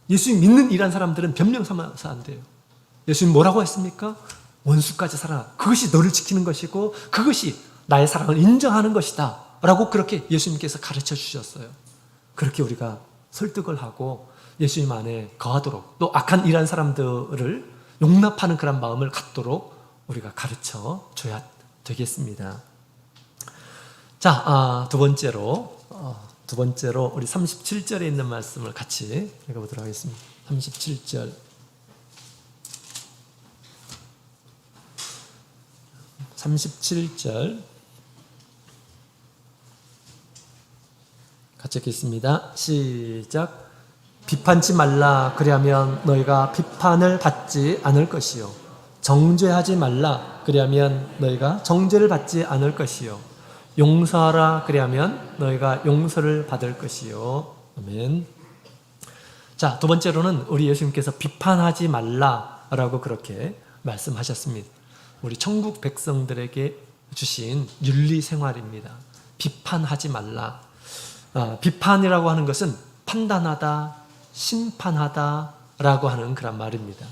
예수님 믿는 이런 사람들은 변명 삼아서 안 돼요. 예수님 뭐라고 했습니까? 원수까지 사랑하라. 그것이 너를 지키는 것이고 그것이 나의 사랑을 인정하는 것이다 라고 그렇게 예수님께서 가르쳐 주셨어요. 그렇게 우리가 설득을 하고 예수님 안에 거하도록, 또 악한 이런 사람들을 용납하는 그런 마음을 갖도록 우리가 가르쳐 줘야 되겠습니다. 자, 두 번째로 우리 37절에 있는 말씀을 같이 읽어보도록 하겠습니다. 37절. 37절 같이 읽겠습니다. 시작. 비판치 말라. 그리하면 너희가 비판을 받지 않을 것이요. 정죄하지 말라. 그리하면 너희가 정죄를 받지 않을 것이요. 용서하라. 그리하면 너희가 용서를 받을 것이요. 아멘. 자, 두 번째로는 우리 예수님께서 비판하지 말라라고 그렇게 말씀하셨습니다. 우리 천국 백성들에게 주신 윤리 생활입니다. 비판하지 말라. 비판이라고 하는 것은 판단하다, 심판하다라고 하는 그런 말입니다.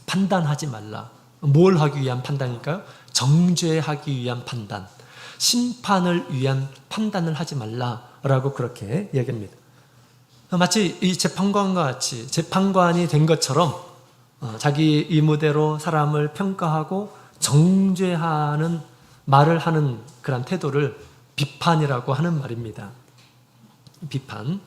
판단하지 말라. 뭘 하기 위한 판단일까요? 정죄하기 위한 판단, 심판을 위한 판단을 하지 말라라고 그렇게 얘기합니다. 마치 이 재판관과 같이 재판관이 된 것처럼 자기 의무대로 사람을 평가하고 정죄하는 말을 하는 그런 태도를 비판이라고 하는 말입니다. 비판.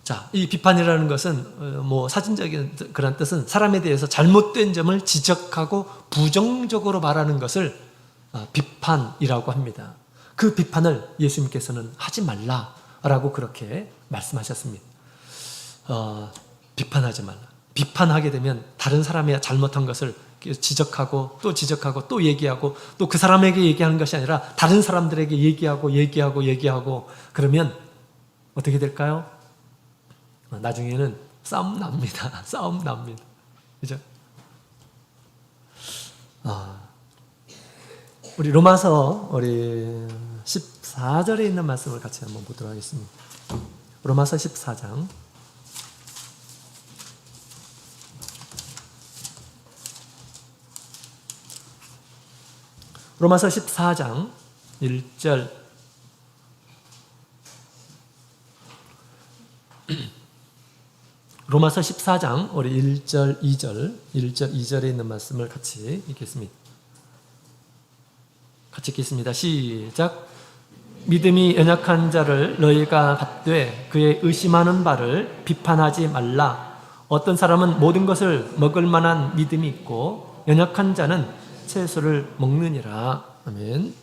자, 이 비판이라는 것은 사진적인 그런 뜻은 사람에 대해서 잘못된 점을 지적하고 부정적으로 말하는 것을 비판이라고 합니다. 그 비판을 예수님께서는 하지 말라라고 그렇게 말씀하셨습니다. 비판하지 말라. 비판하게 되면 다른 사람이 잘못한 것을 지적하고 또 얘기하고 또 그 사람에게 얘기하는 것이 아니라 다른 사람들에게 얘기하고 그러면 어떻게 될까요? 나중에는 싸움 납니다. 싸움 납니다. 그죠? 우리 로마서 14절에 있는 말씀을 같이 한번 보도록 하겠습니다. 로마서 14장. 로마서 14장 1절. 로마서 14장 우리 1절 2절에 있는 말씀을 같이 읽겠습니다. 같이 읽겠습니다. 시작. 믿음이 연약한 자를 너희가 받되 그의 의심하는 바를 비판하지 말라. 어떤 사람은 모든 것을 먹을 만한 믿음이 있고 연약한 자는 채소를 먹느니라. 아멘.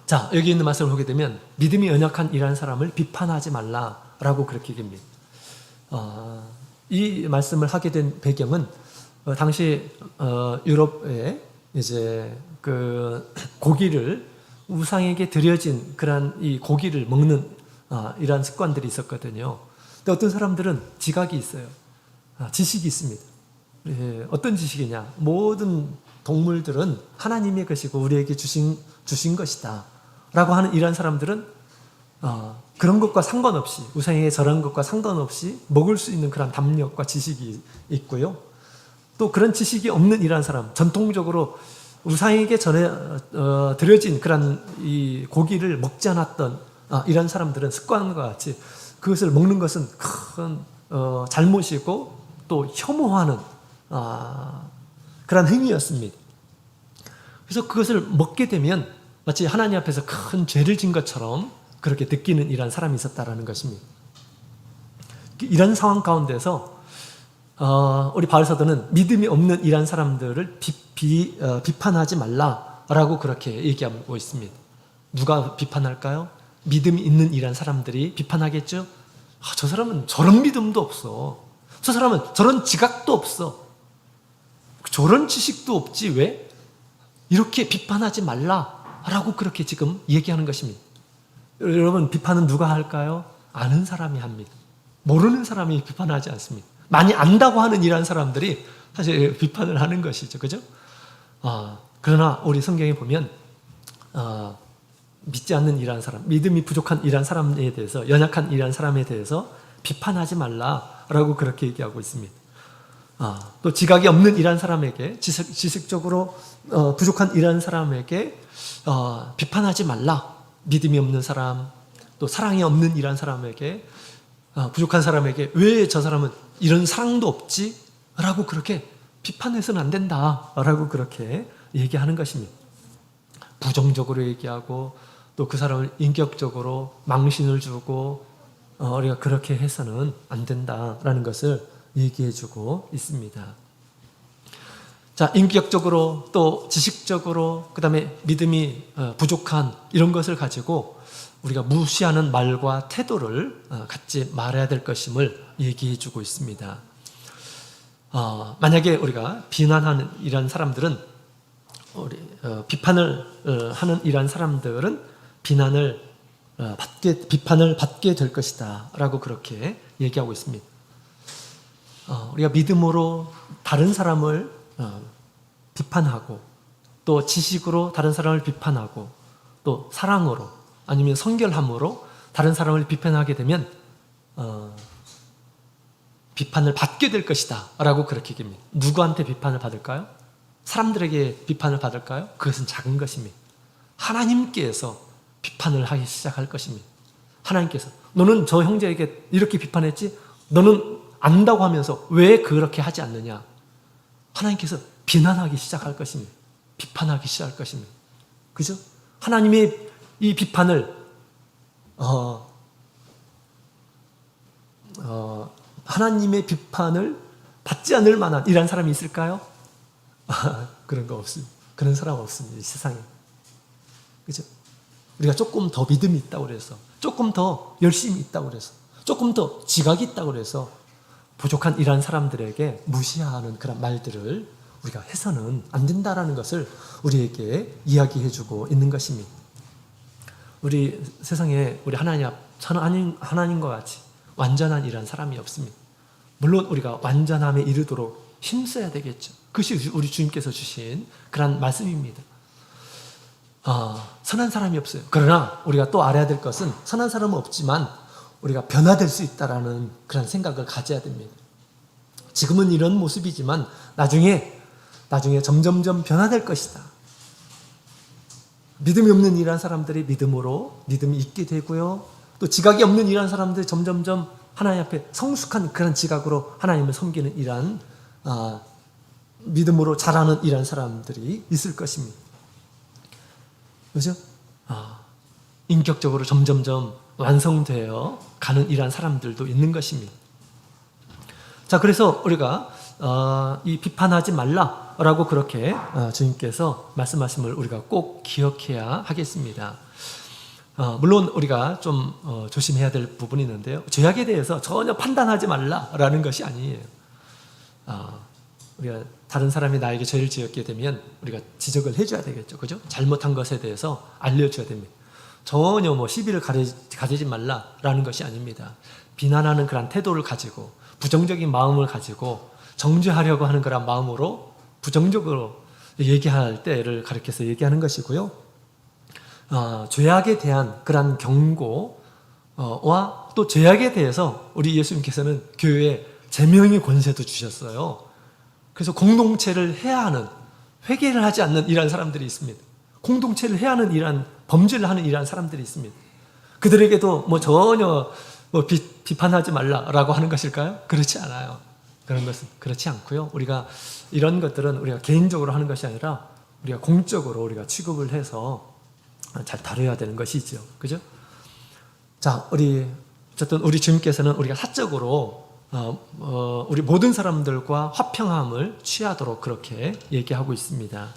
자, 여기 있는 말씀을 보게 되면 믿음이 연약한 이러한 사람을 비판하지 말라라고 그렇게 얘기합니다. 이 말씀을 하게 된 배경은 당시 유럽에 이제 그 고기를 우상에게 드려진 그런 이 고기를 먹는 이러한 습관들이 있었거든요. 근데 어떤 사람들은 지각이 있어요. 지식이 있습니다. 어떤 지식이냐? 모든 동물들은 하나님의 것이고 우리에게 주신 것이다 라고 하는 이런 사람들은 그런 것과 상관없이 우상에게 절한 것과 상관없이 먹을 수 있는 그런 담력과 지식이 있고요. 또 그런 지식이 없는 이러한 사람, 전통적으로 우상에게 드려진 그런 이 고기를 먹지 않았던 이런 사람들은 습관과 같이 그것을 먹는 것은 큰 잘못이고 또 혐오하는 그런 행위였습니다. 그래서 그것을 먹게 되면 마치 하나님 앞에서 큰 죄를 진 것처럼 그렇게 느끼는 이런 사람이 있었다라는 것입니다. 이런 상황 가운데서 우리 바울 사도는 믿음이 없는 이런 사람들을 비판하지 말라라고 그렇게 얘기하고 있습니다. 누가 비판할까요? 믿음이 있는 이런 사람들이 비판하겠죠? 저 사람은 저런 믿음도 없어. 저 사람은 저런 지각도 없어. 저런 지식도 없지 왜? 이렇게 비판하지 말라라고 그렇게 지금 얘기하는 것입니다. 여러분, 비판은 누가 할까요? 아는 사람이 합니다. 모르는 사람이 비판하지 않습니다. 많이 안다고 하는 이런 사람들이 사실 비판을 하는 것이죠. 그죠? 그러나 우리 성경에 보면 믿지 않는 이러한 사람, 믿음이 부족한 이러한 사람에 대해서, 연약한 이러한 사람에 대해서 비판하지 말라라고 그렇게 얘기하고 있습니다. 또 지각이 없는 이러한 사람에게, 지식적으로 부족한 이러한 사람에게 비판하지 말라. 믿음이 없는 사람, 또 사랑이 없는 이러한 사람에게, 부족한 사람에게 왜 저 사람은 이런 사랑도 없지? 라고 그렇게 비판해서는 안 된다 라고 그렇게 얘기하는 것입니다. 부정적으로 얘기하고 또 그 사람을 인격적으로 망신을 주고 우리가 그렇게 해서는 안 된다라는 것을 얘기해주고 있습니다. 자, 인격적으로 또 지식적으로 그 다음에 믿음이 부족한 이런 것을 가지고 우리가 무시하는 말과 태도를 갖지 말아야 될 것임을 얘기해주고 있습니다. 만약에 우리가 비난하는 이런 사람들은 비판을 하는 이런 사람들은 비판을 받게 될 것이다 라고 그렇게 얘기하고 있습니다. 우리가 믿음으로 다른 사람을 비판하고 또 지식으로 다른 사람을 비판하고 또 사랑으로 아니면 성결함으로 다른 사람을 비판하게 되면 비판을 받게 될 것이다 라고 그렇게 얘기합니다. 누구한테 비판을 받을까요? 사람들에게 비판을 받을까요? 그것은 작은 것입니다. 하나님께서 비판을 하기 시작할 것입니다. 하나님께서 너는 저 형제에게 이렇게 비판했지? 너는 안다고 하면서 왜 그렇게 하지 않느냐? 하나님께서 비난하기 시작할 것입니다. 비판하기 시작할 것입니다. 그죠? 하나님의 이 비판을 하나님의 비판을 받지 않을 만한 이런 사람이 있을까요? 그런 거 없습니다. 그런 사람 없습니다. 이 세상에. 그죠? 우리가 조금 더 믿음이 있다고 그래서, 조금 더 열심히 있다고 그래서, 조금 더 지각이 있다고 그래서 부족한 이런 사람들에게 무시하는 그런 말들을 우리가 해서는 안 된다라는 것을 우리에게 이야기해주고 있는 것입니다. 우리 세상에 우리 하나님과 같이 완전한 이런 사람이 없습니다. 물론 우리가 완전함에 이르도록 힘써야 되겠죠. 그것이 우리 주님께서 주신 그런 말씀입니다. 선한 사람이 없어요. 그러나 우리가 또 알아야 될 것은 선한 사람은 없지만 우리가 변화될 수 있다라는 그런 생각을 가져야 됩니다. 지금은 이런 모습이지만 나중에 점점점 변화될 것이다. 믿음이 없는 이러한 사람들이 믿음이 있게 되고요. 또 지각이 없는 이러한 사람들이 점점점 하나님 앞에 성숙한 그런 지각으로 하나님을 섬기는 이러한 믿음으로 자라는 이러한 사람들이 있을 것입니다. 그죠? 인격적으로 점점점 완성되어 가는 이러한 사람들도 있는 것입니다. 자, 그래서 우리가 이 비판하지 말라라고 그렇게 주님께서 말씀하심을 우리가 꼭 기억해야 하겠습니다. 물론 우리가 좀 조심해야 될 부분이 있는데요. 죄악에 대해서 전혀 판단하지 말라라는 것이 아니에요. 우리가 다른 사람이 나에게 죄를 지었게 되면 우리가 지적을 해줘야 되겠죠. 그죠? 잘못한 것에 대해서 알려줘야 됩니다. 전혀 시비를 가지지 말라라는 것이 아닙니다. 비난하는 그런 태도를 가지고 부정적인 마음을 가지고 정죄하려고 하는 그런 마음으로 부정적으로 얘기할 때를 가리켜서 얘기하는 것이고요. 죄악에 대한 그런 경고와 또 죄악에 대해서 우리 예수님께서는 교회에 제명의 권세도 주셨어요. 그래서 공동체를 해하는, 회개를 하지 않는 이러한 사람들이 있습니다. 공동체를 해하는 이러한 범죄를 하는 이러한 사람들이 있습니다. 그들에게도 뭐 전혀 뭐 비판하지 말라라고 하는 것일까요? 그렇지 않아요. 그런 것은 그렇지 않고요. 우리가 이런 것들은 우리가 개인적으로 하는 것이 아니라 우리가 공적으로 우리가 취급을 해서 잘 다뤄야 되는 것이죠. 그죠? 자, 어쨌든 우리 주님께서는 우리가 사적으로 우리 모든 사람들과 화평함을 취하도록 그렇게 얘기하고 있습니다.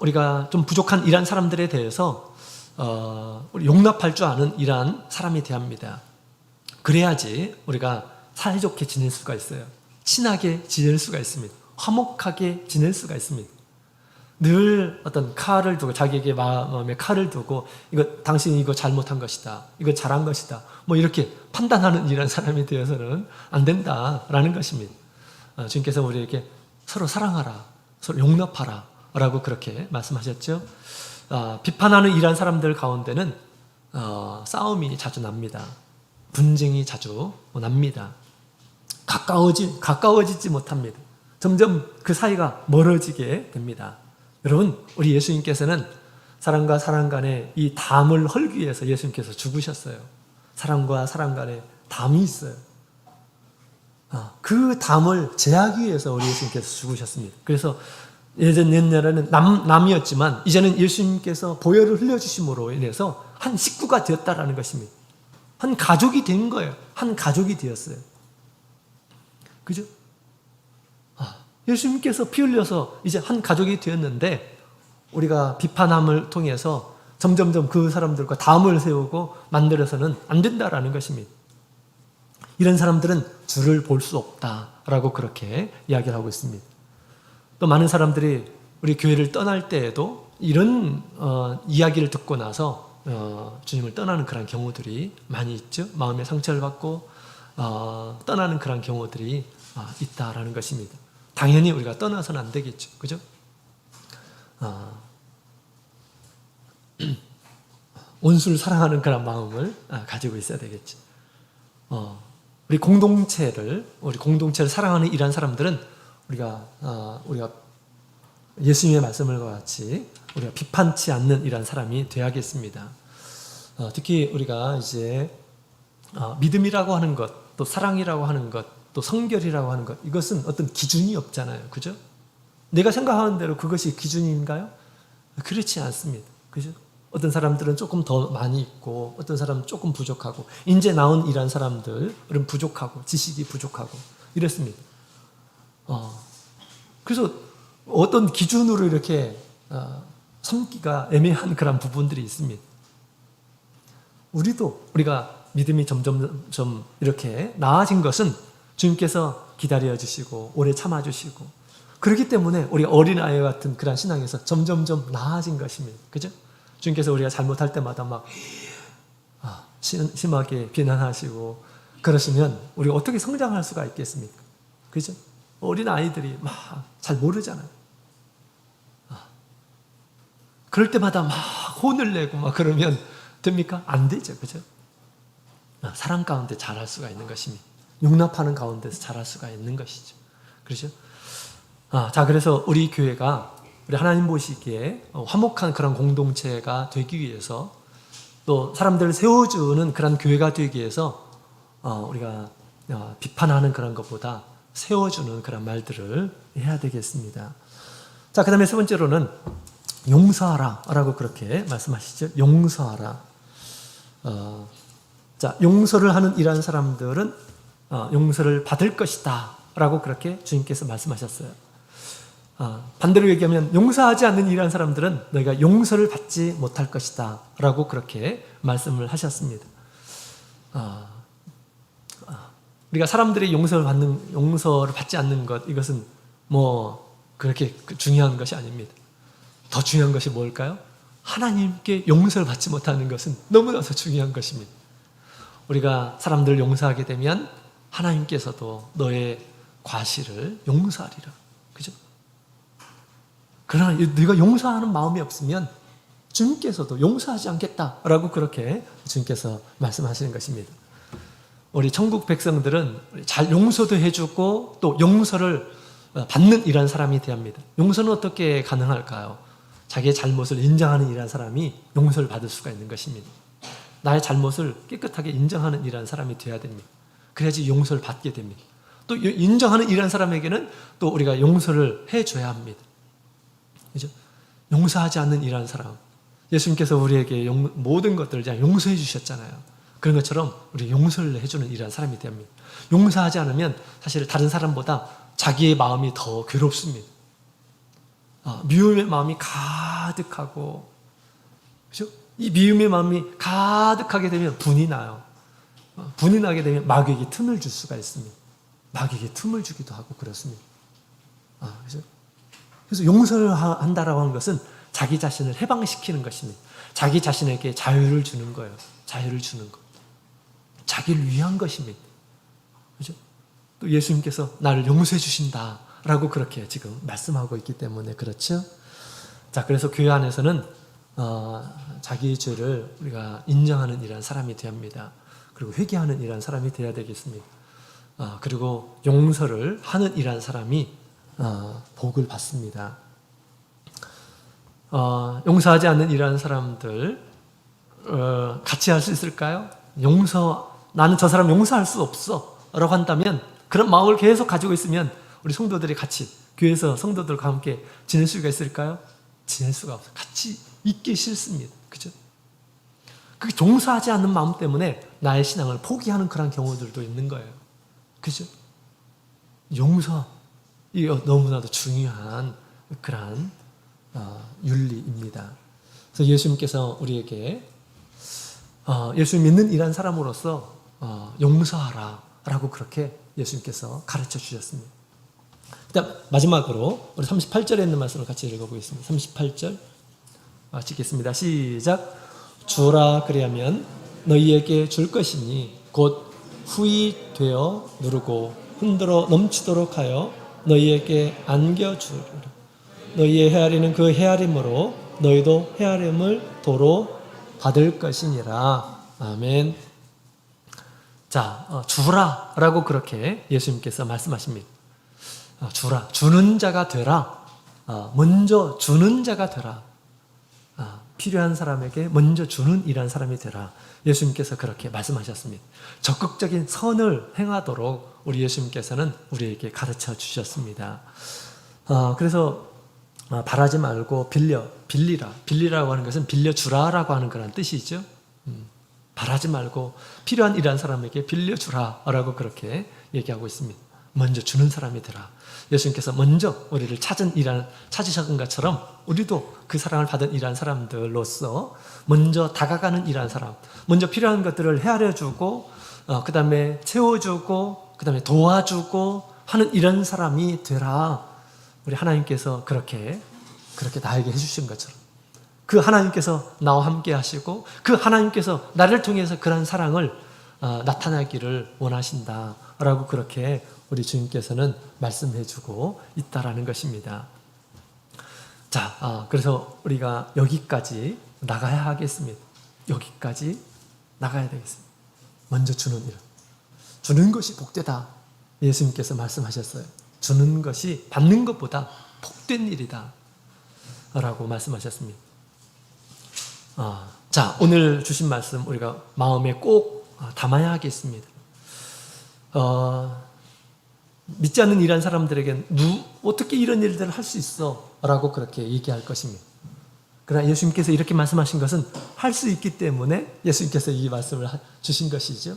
우리가 좀 부족한 이러한 사람들에 대해서 우리 용납할 줄 아는 이러한 사람이 대합니다. 그래야지 우리가 사이좋게 지낼 수가 있어요. 친하게 지낼 수가 있습니다. 화목하게 지낼 수가 있습니다. 늘 어떤 칼을 두고, 자기에게 마음에 칼을 두고 당신이 이거 잘못한 것이다, 이거 잘한 것이다, 뭐 이렇게 판단하는 이런 사람이 되어서는 안 된다라는 것입니다. 주님께서 우리에게 서로 사랑하라, 서로 용납하라 라고 그렇게 말씀하셨죠. 비판하는 이런 사람들 가운데는 싸움이 자주 납니다. 분쟁이 자주 납니다. 가까워지지 못합니다. 점점 그 사이가 멀어지게 됩니다. 여러분, 우리 예수님께서는 사람과 사람 간의 이 담을 헐기 위해서 예수님께서 죽으셨어요. 사람과 사람 간에 담이 있어요. 그 담을 제하기 위해서 우리 예수님께서 죽으셨습니다. 그래서 옛날에는 남이었지만 이제는 예수님께서 보혈을 흘려주심으로 인해서 한 식구가 되었다라는 것입니다. 한 가족이 된 거예요. 한 가족이 되었어요. 그죠? 예수님께서 피 흘려서 이제 한 가족이 되었는데 우리가 비판함을 통해서 점점점 그 사람들과 담을 세우고 만들어서는 안 된다라는 것입니다. 이런 사람들은 주를 볼 수 없다라고 그렇게 이야기를 하고 있습니다. 또 많은 사람들이 우리 교회를 떠날 때에도 이런 이야기를 듣고 나서 주님을 떠나는 그런 경우들이 많이 있죠. 마음의 상처를 받고 떠나는 그런 경우들이 있다라는 것입니다. 당연히 우리가 떠나서는 안 되겠죠. 그죠? 원수를 사랑하는 그런 마음을 가지고 있어야 되겠죠. 우리 공동체를 사랑하는 이러한 사람들은 우리가 예수님의 말씀을 같이 우리가 비판치 않는 이러한 사람이 되어야겠습니다. 특히 우리가 이제 믿음이라고 하는 것, 또 사랑이라고 하는 것, 또 성결이라고 하는 것, 이것은 어떤 기준이 없잖아요. 그죠? 내가 생각하는 대로 그것이 기준인가요? 그렇지 않습니다. 그죠? 어떤 사람들은 조금 더 많이 있고 어떤 사람은 조금 부족하고, 이제 나온 이런 사람들은 부족하고 지식이 부족하고 이렇습니다. 그래서 어떤 기준으로 이렇게 삼기가 애매한 그런 부분들이 있습니다. 우리가 믿음이 점점 이렇게 나아진 것은 주님께서 기다려주시고 오래 참아주시고 그렇기 때문에 우리가 어린아이 같은 그런 신앙에서 점점점 나아진 것입니다. 그죠? 주님께서 우리가 잘못할 때마다 막 심하게 비난하시고 그러시면 우리가 어떻게 성장할 수가 있겠습니까? 그죠? 어린아이들이 막 잘 모르잖아요. 그럴 때마다 막 혼을 내고 막 그러면 됩니까? 안 되죠. 그죠? 사랑 가운데 자랄 수가 있는 것입니다. 용납하는 가운데서 자랄 수가 있는 것이죠. 그렇죠? 자, 그래서 우리 교회가 우리 하나님 보시기에 화목한 그런 공동체가 되기 위해서, 또 사람들을 세워주는 그런 교회가 되기 위해서 우리가 비판하는 그런 것보다 세워주는 그런 말들을 해야 되겠습니다. 자, 그 다음에 세 번째로는 용서하라 라고 그렇게 말씀하시죠. 용서하라. 자, 용서를 하는 이러한 사람들은 용서를 받을 것이다 라고 그렇게 주님께서 말씀하셨어요. 반대로 얘기하면 용서하지 않는 이러한 사람들은 너희가 용서를 받지 못할 것이다 라고 그렇게 말씀을 하셨습니다. 우리가 사람들이 용서를 받지 않는 것, 이것은 뭐 그렇게 중요한 것이 아닙니다. 더 중요한 것이 뭘까요? 하나님께 용서를 받지 못하는 것은 너무나 더 중요한 것입니다. 우리가 사람들을 용서하게 되면 하나님께서도 너의 과실을 용서하리라. 그죠? 그러나 네가 용서하는 마음이 없으면 주님께서도 용서하지 않겠다라고 그렇게 주님께서 말씀하시는 것입니다. 우리 천국 백성들은 잘 용서도 해주고 또 용서를 받는 이란 사람이 되어야 합니다. 용서는 어떻게 가능할까요? 자기의 잘못을 인정하는 이란 사람이 용서를 받을 수가 있는 것입니다. 나의 잘못을 깨끗하게 인정하는 이란 사람이 되어야 됩니다. 그래야지 용서를 받게 됩니다. 또 인정하는 이란 사람에게는 또 우리가 용서를 해줘야 합니다. 그죠? 용서하지 않는 이란 사람, 예수님께서 우리에게 모든 것들을 그냥 용서해 주셨잖아요. 그런 것처럼 우리 용서를 해주는 이란 사람이 되어야 합니다. 용서하지 않으면 사실 다른 사람보다 자기의 마음이 더 괴롭습니다. 미움의 마음이 가득하고, 그죠? 이 미움의 마음이 가득하게 되면 분이 나요. 분이 나게 되면 마귀에게 틈을 줄 수가 있습니다. 마귀에게 틈을 주기도 하고 그렇습니다. 그래서 용서를 한다라고 하는 것은 자기 자신을 해방시키는 것입니다. 자기 자신에게 자유를 주는 거예요. 자유를 주는 것. 자기를 위한 것입니다. 그죠? 또 예수님께서 나를 용서해 주신다라고 그렇게 지금 말씀하고 있기 때문에 그렇죠. 자, 그래서 교회 안에서는 자기의 죄를 우리가 인정하는 이런 사람이 되어야 합니다. 그리고 회개하는 이런 사람이 되어야 되겠습니다. 그리고 용서를 하는 이런 사람이 복을 받습니다. 용서하지 않는 이런 사람들 같이 할 수 있을까요? 나는 저 사람 용서할 수 없어 라고 한다면, 그런 마음을 계속 가지고 있으면 우리 성도들이 같이 교회에서 성도들과 함께 지낼 수가 있을까요? 지낼 수가 없어요. 같이 있기 싫습니다. 그죠? 그 용서하지 않는 마음 때문에 나의 신앙을 포기하는 그런 경우들도 있는 거예요. 그죠? 용서, 이거 너무나도 중요한 그런 윤리입니다. 그래서 예수님께서 우리에게 예수 믿는 이란 사람으로서 용서하라 라고 그렇게 예수님께서 가르쳐 주셨습니다. 일단 마지막으로 우리 38절에 있는 말씀을 같이 읽어보겠습니다. 38절 마치겠습니다. 시작. 주라 그리하면 너희에게 줄 것이니 곧 후히 되어 누르고 흔들어 넘치도록 하여 너희에게 안겨주리라. 너희의 헤아리는 그 헤아림으로 너희도 헤아림을 도로 받을 것이니라. 아멘. 자, 주라 라고 그렇게 예수님께서 말씀하십니다. 주라, 주는 자가 되라. 먼저 주는 자가 되라. 필요한 사람에게 먼저 주는 이란 사람이 되라. 예수님께서 그렇게 말씀하셨습니다. 적극적인 선을 행하도록 우리 예수님께서는 우리에게 가르쳐 주셨습니다. 그래서 바라지 말고 빌리라. 빌리라고 하는 것은 빌려주라라고 하는 그런 뜻이죠. 바라지 말고 필요한 이란 사람에게 빌려주라라고 그렇게 얘기하고 있습니다. 먼저 주는 사람이 되라. 예수님께서 먼저 우리를 찾으셨던 것처럼 우리도 그 사랑을 받은 이란 사람들로서 먼저 다가가는 이란 사람, 먼저 필요한 것들을 헤아려주고 그 다음에 채워주고 그 다음에 도와주고 하는 이런 사람이 되라. 우리 하나님께서 그렇게 나에게 해주신 것처럼 그 하나님께서 나와 함께 하시고 그 하나님께서 나를 통해서 그런 사랑을 나타나기를 원하신다라고 그렇게 우리 주님께서는 말씀해주고 있다라는 것입니다. 자, 그래서 우리가 여기까지 나가야 하겠습니다. 여기까지 나가야 되겠습니다. 먼저 주는 일. 주는 것이 복되다. 예수님께서 말씀하셨어요. 주는 것이 받는 것보다 복된 일이다. 라고 말씀하셨습니다. 자, 오늘 주신 말씀 우리가 마음에 꼭 담아야 하겠습니다. 믿지 않는 이란 사람들에게 어떻게 이런 일들을 할 수 있어? 라고 그렇게 얘기할 것입니다. 그러나 예수님께서 이렇게 말씀하신 것은 할 수 있기 때문에 예수님께서 이 말씀을 주신 것이죠.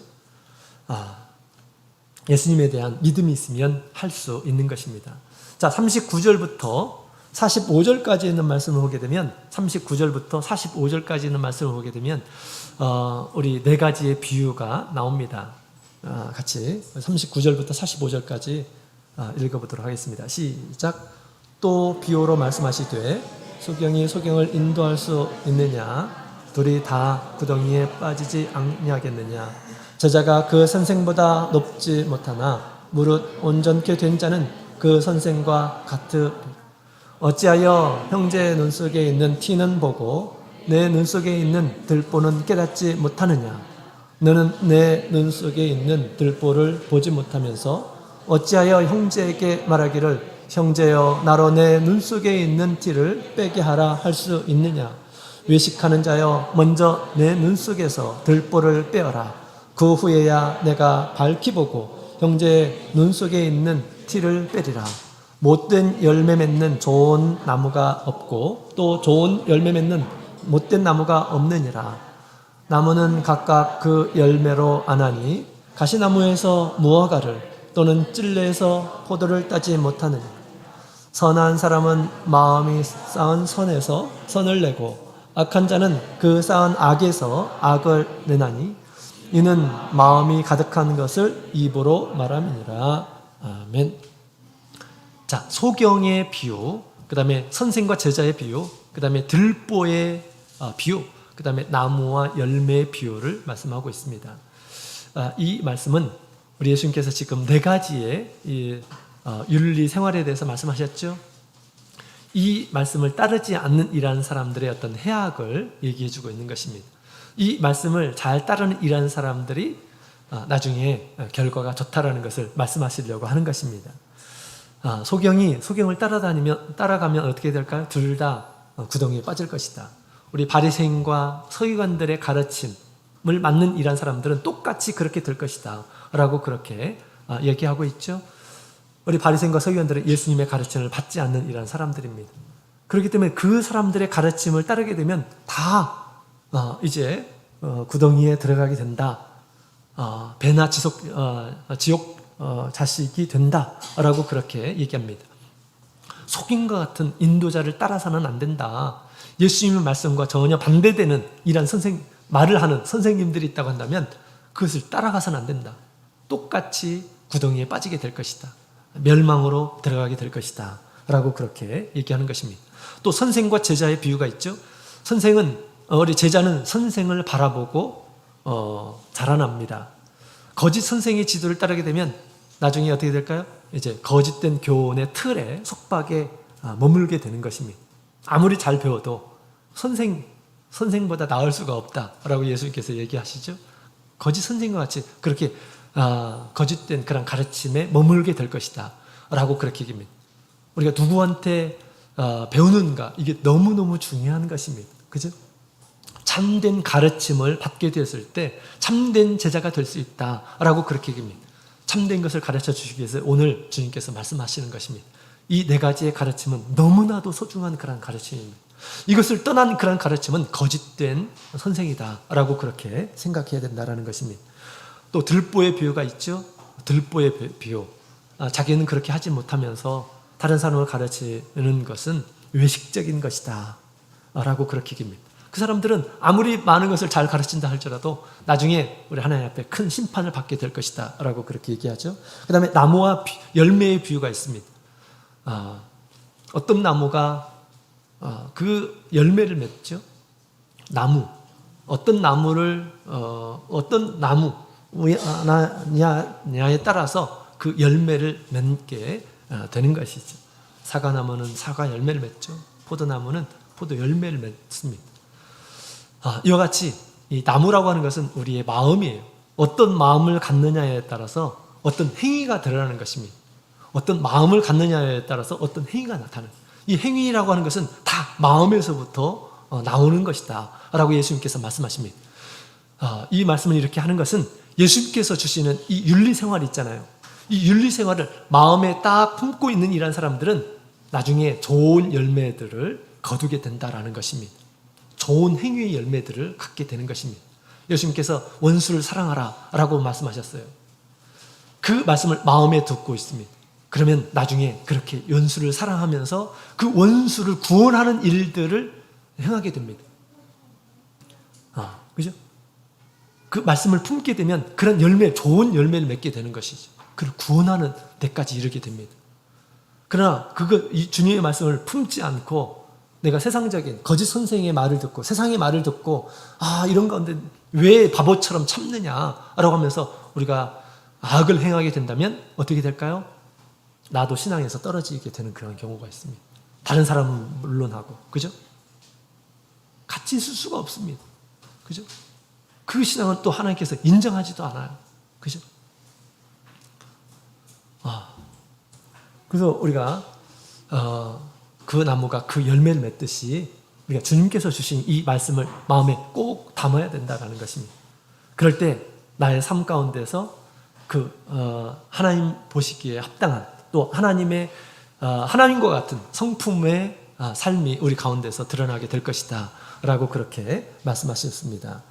예수님에 대한 믿음이 있으면 할 수 있는 것입니다. 자, 39절부터 45절까지 있는 말씀을 보게 되면 39절부터 45절까지 있는 말씀을 보게 되면 우리 네 가지의 비유가 나옵니다. 같이 39절부터 45절까지 읽어보도록 하겠습니다. 시작. 또 비유로 말씀하시되 소경이 소경을 인도할 수 있느냐? 둘이 다 구덩이에 빠지지 않냐겠느냐? 제자가 그 선생보다 높지 못하나 무릇 온전케 된 자는 그 선생과 같으. 어찌하여 형제의 눈 속에 있는 티는 보고 내 눈 속에 있는 들보는 깨닫지 못하느냐? 너는 내 눈 속에 있는 들보를 보지 못하면서 어찌하여 형제에게 말하기를 형제여 나로 내 눈 속에 있는 티를 빼게 하라 할 수 있느냐? 외식하는 자여 먼저 내 눈 속에서 들보를 빼어라. 그 후에야 내가 밝히 보고 형제의 눈 속에 있는 티를 빼리라. 못된 열매 맺는 좋은 나무가 없고 또 좋은 열매 맺는 못된 나무가 없느니라. 나무는 각각 그 열매로 아나니 가시나무에서 무화과를 또는 찔레에서 포도를 따지 못하느냐. 선한 사람은 마음이 쌓은 선에서 선을 내고 악한 자는 그 쌓은 악에서 악을 내나니 이는 마음이 가득한 것을 입으로 말함이니라. 아멘. 자, 소경의 비유, 그 다음에 선생과 제자의 비유, 그 다음에 들보의 비유, 그 다음에 나무와 열매의 비유를 말씀하고 있습니다. 이 말씀은 우리 예수님께서 지금 4가지의 윤리 생활에 대해서 말씀하셨죠. 이 말씀을 따르지 않는 일하는 사람들의 어떤 해악을 얘기해주고 있는 것입니다. 이 말씀을 잘 따르는 일하는 사람들이 나중에 결과가 좋다라는 것을 말씀하시려고 하는 것입니다. 소경을 따라가면 어떻게 될까요? 둘 다 구덩이에 빠질 것이다. 우리 바리새인과 서기관들의 가르침을 맞는 일한 사람들은 똑같이 그렇게 될 것이다 라고 그렇게 얘기하고 있죠. 우리 바리새인과 서기관들은 예수님의 가르침을 받지 않는 이런 사람들입니다. 그렇기 때문에 그 사람들의 가르침을 따르게 되면 다 이제 구덩이에 들어가게 된다. 배나 지옥 자식이 된다라고 그렇게 얘기합니다. 속임과 같은 인도자를 따라서는 안 된다. 예수님의 말씀과 전혀 반대되는 이런 말을 하는 선생님들이 있다고 한다면 그것을 따라가서는 안 된다. 똑같이 구덩이에 빠지게 될 것이다. 멸망으로 들어가게 될 것이다 라고 그렇게 얘기하는 것입니다. 또 선생과 제자의 비유가 있죠. 우리 제자는 선생을 바라보고 자라납니다. 거짓 선생의 지도를 따르게 되면 나중에 어떻게 될까요? 이제 거짓된 교훈의 틀에 속박에 머물게 되는 것입니다. 아무리 잘 배워도 선생보다 나을 수가 없다라고 예수님께서 얘기하시죠. 거짓 선생과 같이 그렇게 거짓된 그런 가르침에 머물게 될 것이다 라고 그렇게 얘기합니다. 우리가 누구한테 배우는가, 이게 너무너무 중요한 것입니다. 그죠? 참된 가르침을 받게 되었을 때 참된 제자가 될 수 있다 라고 그렇게 얘기합니다. 참된 것을 가르쳐 주시기 위해서 오늘 주님께서 말씀하시는 것입니다. 이 4가지의 가르침은 너무나도 소중한 그런 가르침입니다. 이것을 떠난 그런 가르침은 거짓된 선생이다 라고 그렇게 생각해야 된다는 것입니다. 또 들보의 비유가 있죠. 들보의 비유. 자기는 그렇게 하지 못하면서 다른 사람을 가르치는 것은 외식적인 것이다 라고 그렇게 얘기합니다. 그 사람들은 아무리 많은 것을 잘 가르친다 할지라도 나중에 우리 하나님 앞에 큰 심판을 받게 될 것이다 라고 그렇게 얘기하죠. 그 다음에 나무와 열매의 비유가 있습니다. 어떤 나무가 그 열매를 맺죠. 어떤 나무냐에 따라서 그 열매를 맺게 되는 것이죠. 사과나무는 사과 열매를 맺죠. 포도나무는 포도 열매를 맺습니다. 이와 같이 이 나무라고 하는 것은 우리의 마음이에요. 어떤 마음을 갖느냐에 따라서 어떤 행위가 드러나는 것입니다. 어떤 마음을 갖느냐에 따라서 어떤 행위가 나타나는, 이 행위라고 하는 것은 다 마음에서부터 나오는 것이다 라고 예수님께서 말씀하십니다. 이 말씀을 이렇게 하는 것은 예수님께서 주시는 이 윤리생활이 있잖아요. 이 윤리생활을 마음에 딱 품고 있는 이런 사람들은 나중에 좋은 열매들을 거두게 된다라는 것입니다. 좋은 행위의 열매들을 갖게 되는 것입니다. 예수님께서 원수를 사랑하라 라고 말씀하셨어요. 그 말씀을 마음에 듣고 있습니다. 그러면 나중에 그렇게 원수를 사랑하면서 그 원수를 구원하는 일들을 행하게 됩니다. 그죠? 그 말씀을 품게 되면 그런 좋은 열매를 맺게 되는 것이죠. 그를 구원하는 데까지 이르게 됩니다. 그러나 이 주님의 말씀을 품지 않고 내가 세상적인 거짓 선생의 말을 듣고 세상의 말을 듣고 이런 가운데 왜 바보처럼 참느냐라고 하면서 우리가 악을 행하게 된다면 어떻게 될까요? 나도 신앙에서 떨어지게 되는 그런 경우가 있습니다. 다른 사람은 물론하고, 그죠? 같이 있을 수가 없습니다. 그죠? 그 신앙은 또 하나님께서 인정하지도 않아요. 그죠? 그래서 우리가 그 나무가 그 열매를 맺듯이 우리가 주님께서 주신 이 말씀을 마음에 꼭 담아야 된다는 것입니다. 그럴 때 나의 삶 가운데서 하나님 보시기에 합당한 또 하나님과 같은 성품의 삶이 우리 가운데서 드러나게 될 것이다 라고 그렇게 말씀하셨습니다.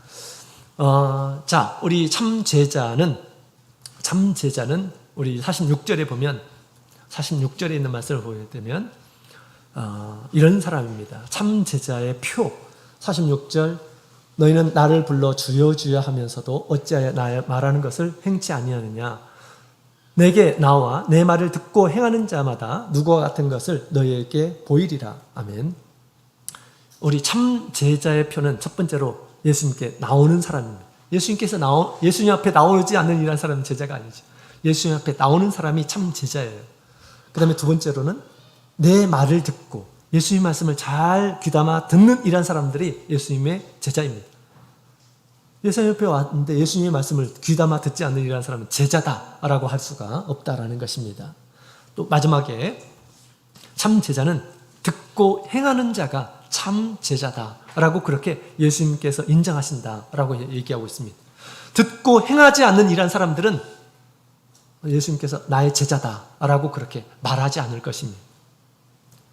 자, 우리 참 제자는 우리 46절에 보면 46절에 있는 말씀을 보게 되면 이런 사람입니다. 참 제자의 표. 46절 너희는 나를 불러 주여 주여 하면서도 어찌하여 나의 말하는 것을 행치 아니하느냐. 내게 나와 내 말을 듣고 행하는 자마다 누구와 같은 것을 너희에게 보이리라. 아멘. 우리 참 제자의 표는 첫 번째로 예수님께 나오는 사람입니다. 예수님 앞에 나오지 않는 이런 사람은 제자가 아니죠. 예수님 앞에 나오는 사람이 참 제자예요. 그 다음에 두 번째로는 내 말을 듣고 예수님 말씀을 잘 귀담아 듣는 이런 사람들이 예수님의 제자입니다. 예수님 옆에 왔는데 예수님의 말씀을 귀담아 듣지 않는 이런 사람은 제자다라고 할 수가 없다라는 것입니다. 또 마지막에 참 제자는 듣고 행하는 자가 참 제자다라고 그렇게 예수님께서 인정하신다라고 얘기하고 있습니다. 듣고 행하지 않는 이런 사람들은 예수님께서 나의 제자다라고 그렇게 말하지 않을 것입니다.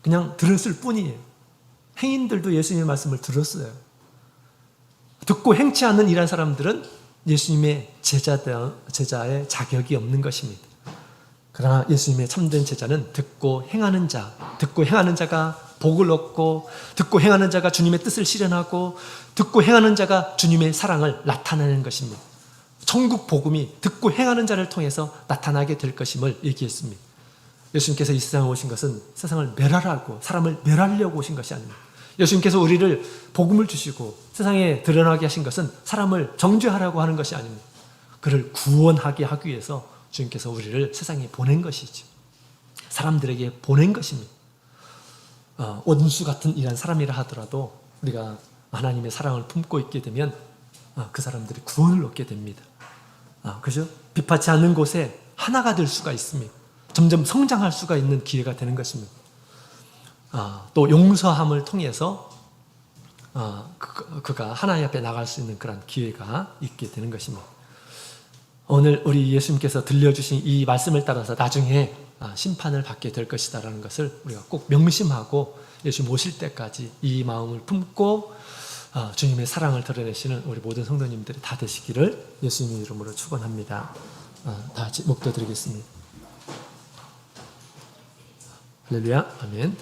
그냥 들었을 뿐이에요. 행인들도 예수님의 말씀을 들었어요. 듣고 행치 않는 이런 사람들은 예수님의 제자의 자격이 없는 것입니다. 그러나 예수님의 참된 제자는 듣고 행하는 자가 복을 얻고, 듣고 행하는 자가 주님의 뜻을 실현하고, 듣고 행하는 자가 주님의 사랑을 나타내는 것입니다. 천국 복음이 듣고 행하는 자를 통해서 나타나게 될 것임을 얘기했습니다. 예수님께서 이 세상에 오신 것은 세상을 멸하라고, 사람을 멸하려고 오신 것이 아닙니다. 예수님께서 우리를 복음을 주시고 세상에 드러나게 하신 것은 사람을 정죄하라고 하는 것이 아닙니다. 그를 구원하게 하기 위해서 주님께서 우리를 세상에 보낸 것이죠. 사람들에게 보낸 것입니다. 원수 같은 이런 사람이라 하더라도 우리가 하나님의 사랑을 품고 있게 되면 그 사람들이 구원을 얻게 됩니다. 그죠? 빛받지 않는 곳에 하나가 될 수가 있습니다. 점점 성장할 수가 있는 기회가 되는 것입니다. 또 용서함을 통해서 그가 하나님 앞에 나갈 수 있는 그런 기회가 있게 되는 것입니다. 오늘 우리 예수님께서 들려주신 이 말씀을 따라서 나중에 심판을 받게 될 것이다라는 것을 우리가 꼭 명심하고 예수님 오실 때까지 이 마음을 품고 주님의 사랑을 드러내시는 우리 모든 성도님들이 다 되시기를 예수님의 이름으로 축원합니다. 다 같이 목도드리겠습니다. 할렐루야, 아멘.